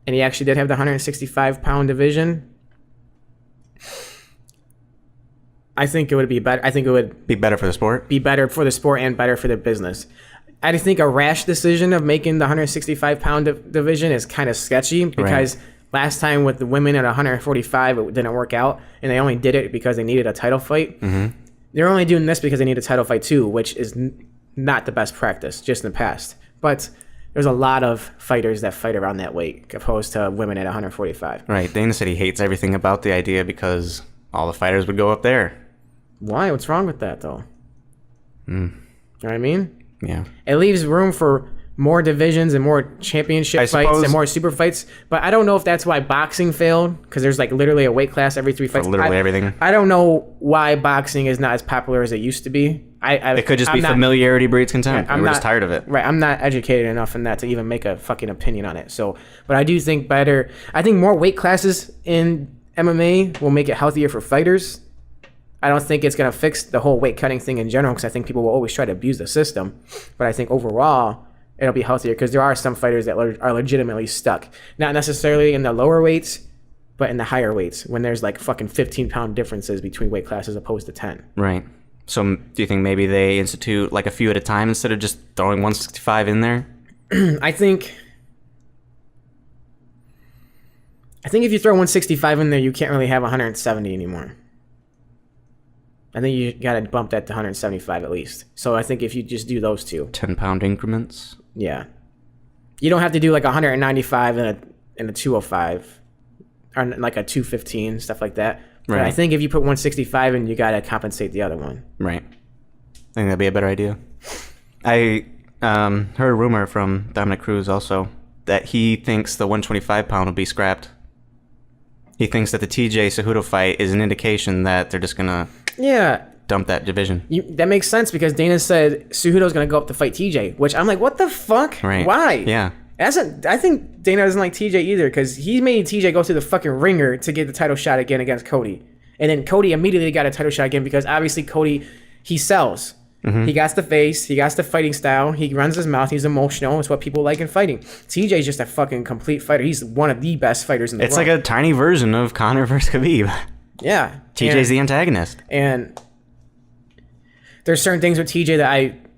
and he actually did have the 165-pound division, I think it would be better. I think it would be better for the sport. Be better for the sport and better for the business. I think a rash decision of making the 165-pound division is kind of sketchy because last time with the women at 145, it didn't work out, and they only did it because they needed a title fight. They're only doing this because they need a title fight too, which is not the best practice, just in the past. But there's a lot of fighters that fight around that weight opposed to women at 145. Right. Dana said he hates everything about the idea because all the fighters would go up there. Why? What's wrong with that, though? You know what I mean? Yeah. It leaves room for more divisions and more championship fights and more super fights. But I don't know if that's why boxing failed, because there's like literally a weight class every 3 fights. For literally everything. I don't know why boxing is not as popular as it used to be. It could just be familiarity breeds contempt. We're just tired of it. Right. I'm not educated enough in that to even make a fucking opinion on it. So, but I do think I think more weight classes in MMA will make it healthier for fighters. I don't think it's going to fix the whole weight cutting thing in general, because I think people will always try to abuse the system. But I think overall, it'll be healthier, because there are some fighters that are legitimately stuck. Not necessarily in the lower weights, but in the higher weights, when there's like fucking 15-pound differences between weight classes opposed to 10. Right. So do you think maybe they institute like a few at a time instead of just throwing 165 in there? I think if you throw 165 in there, you can't really have 170 anymore. I think you got to bump that to 175 at least. So I think if you just do those two. 10-pound increments? Yeah. You don't have to do like 195 and a 205. Or like a 215, stuff like that. Right. But I think if you put 165 in, you got to compensate the other one. Right. I think that'd be a better idea. I heard a rumor from Dominic Cruz also that he thinks the 125-pound will be scrapped. He thinks that the TJ Cejudo fight is an indication that they're just going to dump that division. That makes sense, because Dana said Cejudo's going to go up to fight TJ, which I'm like, what the fuck? Right. Why? Yeah. I think Dana doesn't like TJ either, because he made TJ go through the fucking ringer to get the title shot again against Cody. And then Cody immediately got a title shot again, because obviously Cody, he sells. Mm-hmm. He got the face. He got the fighting style. He runs his mouth. He's emotional. It's what people like in fighting. TJ's just a fucking complete fighter. He's one of the best fighters in the world. It's like a tiny version of Conor versus Khabib. Yeah. TJ's the antagonist. And there's certain things with TJ that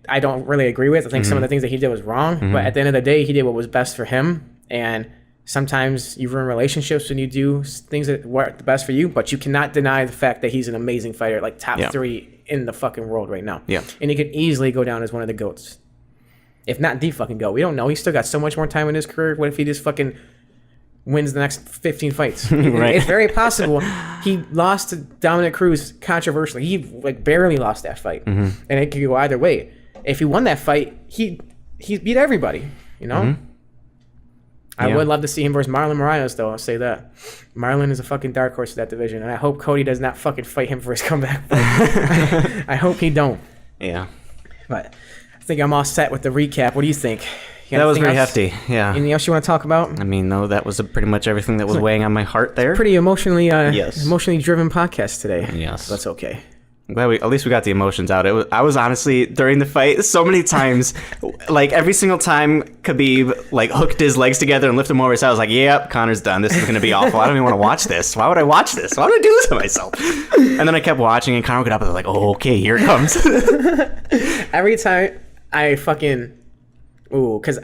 I don't really agree with. I think some of the things that he did was wrong. But at the end of the day, he did what was best for him. And sometimes you ruin relationships when you do things that weren't the best for you. But you cannot deny the fact that he's an amazing fighter, like top 3 in the fucking world right now. Yeah. And he could easily go down as one of the GOATs. If not the fucking GOAT. We don't know. He's still got so much more time in his career. What if he just fucking wins the next 15 fights? Right. It's very possible. He lost to Dominic Cruz controversially. He like barely lost that fight. And it could go either way. If he won that fight, he beat everybody, you know? I would love to see him versus Marlon Moraes, though. I'll say that. Marlon is a fucking dark horse of that division, and I hope Cody does not fucking fight him for his comeback fight. I hope he don't. Yeah. But I think I'm all set with the recap. What do you think? That was pretty hefty, yeah. Anything else you want to talk about? I mean, no, that was pretty much everything that was weighing on my heart there. Pretty emotionally driven podcast today. Yes. That's okay. I'm glad at least we got the emotions out. I was honestly, during the fight, so many times, like every single time Khabib like hooked his legs together and lifted him over his head, I was like, yep, Conor's done. This is going to be awful. I don't even want to watch this. Why would I watch this? Why would I do this to myself? And then I kept watching, and Conor would get up and I was like, oh, okay, here it comes. Every time I fucking... Ooh, because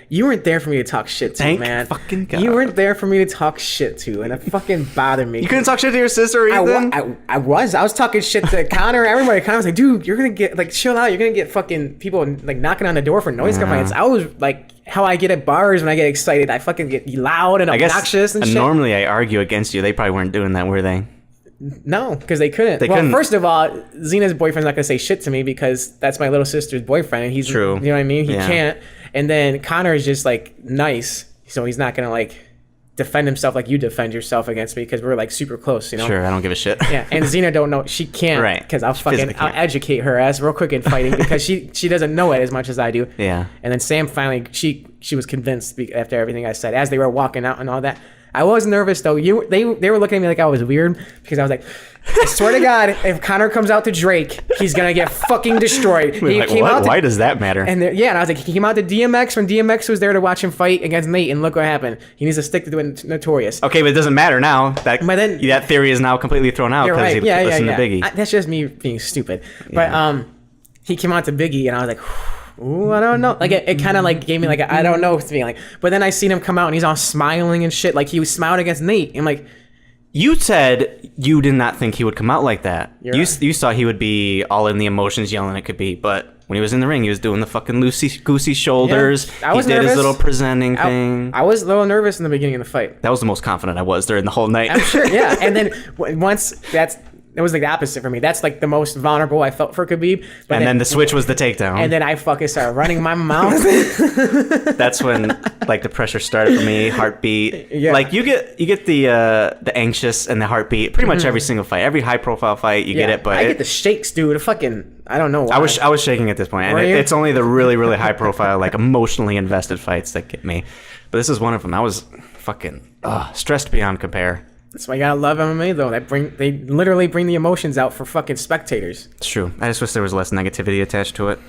you weren't there for me to talk shit to, Thank man. fucking God. You weren't there for me to talk shit to, and it fucking bothered me. You couldn't talk shit to your sister or Ethan? I was talking shit to Conor. Everybody. Conor was like, dude, you're gonna get like chill out. You're gonna get fucking people like knocking on the door for noise complaints. I was like, how I get at bars when I get excited. I fucking get loud and obnoxious and shit. Normally I argue against you. They probably weren't doing that, were they? No, because they couldn't. Well, first of all, Zena's boyfriend's not gonna say shit to me because that's my little sister's boyfriend, and he's true. You know what I mean? He can't. And then Conor is just like nice, so he's not gonna like defend himself like you defend yourself against me because we're like super close, you know? Sure, I don't give a shit. Yeah, and Zena don't know, she can't, right? Because I'll educate her ass real quick in fighting because she doesn't know it as much as I do. Yeah. And then Sam finally she was convinced after everything I said as they were walking out and all that. I was nervous though. They were looking at me like I was weird because I was like, I swear to God, if Conor comes out to Drake, he's gonna get fucking destroyed. Why does that matter? And I was like, he came out to DMX when DMX was there to watch him fight against Nate, and look what happened. He needs to stick to Notorious. Okay, but it doesn't matter now. That theory is now completely thrown out because he listened to Biggie. That's just me being stupid. But he came out to Biggie, and I was like, ooh, I don't know. Like it kind of like gave me like I don't know feeling. But then I seen him come out and he's all smiling and shit. Like he was smiling against Nate. I'm like, you said you did not think he would come out like that. You saw he would be all in the emotions, yelling at Khabib. But when he was in the ring, he was doing the fucking loosey goosey shoulders. Yeah, he did nervous. His little presenting thing. I was a little nervous in the beginning of the fight. That was the most confident I was during the whole night. I'm sure. Yeah. And then once it was like the opposite for me. That's like the most vulnerable I felt for Khabib. But And then the switch was the takedown. And then I fucking started running my mouth. That's when like the pressure started for me, heartbeat. Yeah. Like you get the anxious and the heartbeat pretty much every single fight. Every high profile fight you get it, but I get the shakes, dude. I don't know why. I was shaking at this point. And Were you? it's only the really, really high profile, like emotionally invested fights that get me. But this is one of them. I was fucking stressed beyond compare. That's why you gotta love MMA though. They literally bring the emotions out for fucking spectators. It's true. I just wish there was less negativity attached to it.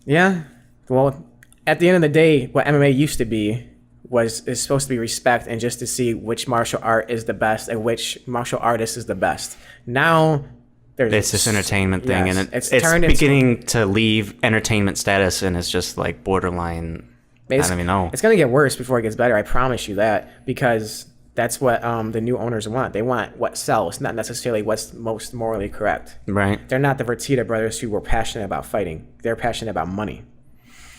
Yeah. Well, at the end of the day, what MMA used to be is supposed to be respect and just to see which martial art is the best and which martial artist is the best. Now It's this entertainment thing, yes, and it's turned beginning to leave entertainment status, and it's just like borderline. I don't even know. It's gonna get worse before it gets better. I promise you that, because that's what the new owners want. They want what sells, not necessarily what's most morally correct. Right. They're not the Fertitta brothers who were passionate about fighting. They're passionate about money.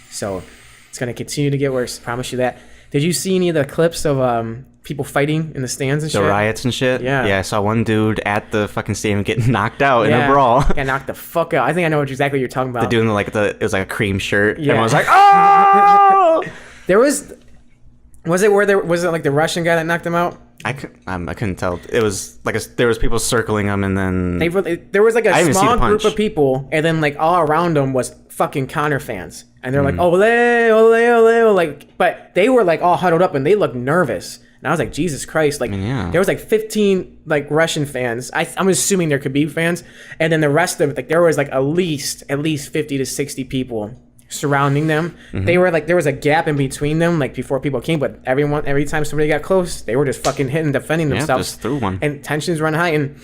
So it's gonna continue to get worse. I promise you that. Did you see any of the clips of people fighting in the stands and shit? The riots and shit. Yeah. Yeah, I saw one dude at the fucking stadium getting knocked out in a brawl. Got knocked the fuck out. I think I know exactly what you're talking about. The dude in it was like a cream shirt. Yeah. Everyone was like, oh! There was it like the Russian guy that knocked him out? I couldn't tell. It was like there was people circling him, and then There was like I a didn't see small the punch. group of people, and then like all around them was fucking Conor fans, and they're like, ole, ole, ole, ole, like, but they were like all huddled up, and they looked nervous, and I was like, Jesus Christ, like, yeah. there was like 15 like Russian fans. I'm assuming they're Khabib fans, and then the rest of it, like, there was like at least 50 to 60 people surrounding them. They were like, there was a gap in between them, like before people came, but every time somebody got close, they were just fucking hitting, defending themselves. Just threw one. And tensions run high, and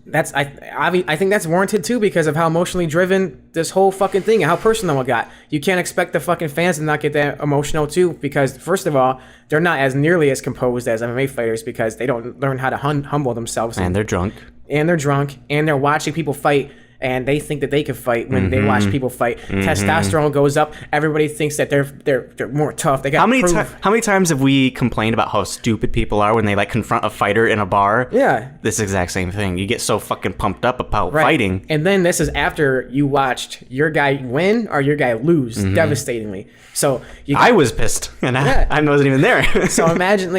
that's I think that's warranted too, because of how emotionally driven this whole fucking thing and how personal it got. You can't expect the fucking fans to not get that emotional too, because first of all, they're not as nearly as composed as MMA fighters, because they don't learn how to humble themselves. and they're drunk. And they're drunk, and they're watching people fight, and they think that they can fight when they watch people fight. Testosterone goes up. Everybody thinks that they're more tough. They got How many times have we complained about how stupid people are when they like confront a fighter in a bar? Yeah. This exact same thing. You get so fucking pumped up about fighting. And then this is after you watched your guy win or your guy lose devastatingly. So I was pissed, and Yeah. I wasn't even there. So imagine,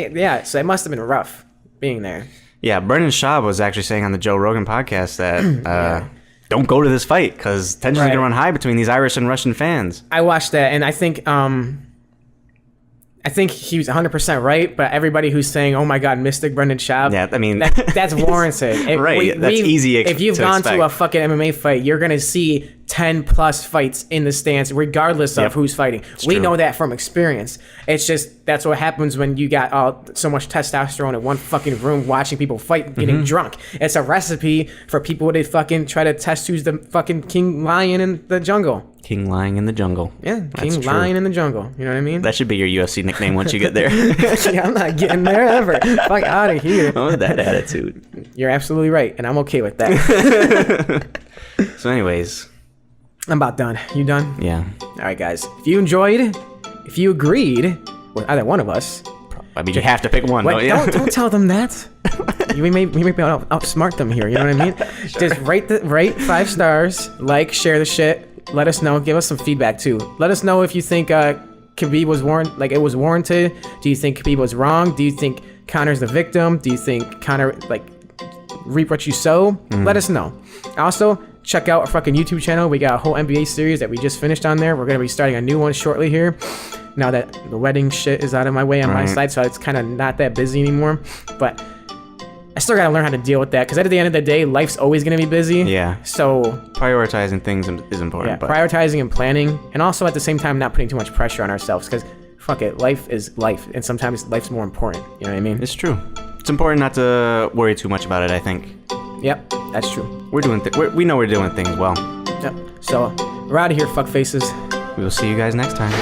so it must have been rough being there. Yeah, Brendan Schaub was actually saying on the Joe Rogan podcast that don't go to this fight because tensions are going to run high between these Irish and Russian fans. I watched that, and I think he was 100% right, but everybody who's saying, oh my God, Mystic Brendan Schaub, Yeah, I mean... that's warranted. Right, that's easy If you've to gone expect. to a fucking MMA fight, you're going to see 10 plus fights in the stands, regardless of who's fighting. We true. know that from experience. It's just, that's what happens when you got so much testosterone in one fucking room watching people fight, getting drunk. It's a recipe for people to fucking try to test who's the fucking king lion in the jungle. King lying in the jungle. Yeah, That's king true. lion in the jungle. You know what I mean? That should be your UFC nickname once you get there. Yeah, I'm not getting there ever. Fuck out of here. Oh, that attitude. You're absolutely right, and I'm okay with that. So anyways, I'm about done. You done? yeah. All right, guys. If you enjoyed, if you agreed with either one of us, I mean, you have to pick one, wait, don't you? don't tell them that. We may be able to outsmart them here. You know what I mean? Just rate 5 stars, like, share the shit. Let us know. Give us some feedback too. Let us know if you think Khabib was warranted. Do you think Khabib was wrong? Do you think Conor's the victim? Do you think Conor reap what you sow? Let us know. Also, check out our fucking YouTube channel. We got a whole NBA series that we just finished on there. We're gonna be starting a new one shortly here. Now that the wedding shit is out of my way on my side, so it's kind of not that busy anymore. But I still gotta learn how to deal with that, because at the end of the day, life's always gonna be busy. Yeah. So Prioritizing things is important. yeah, but prioritizing and planning, and also at the same time not putting too much pressure on ourselves, because fuck it, life is life, and sometimes life's more important. You know what I mean? it's true. It's important not to worry too much about it, I think. Yep, that's true. We're doing we know we're doing things well. Yep. So we're out of here, fuck faces. We will see you guys next time.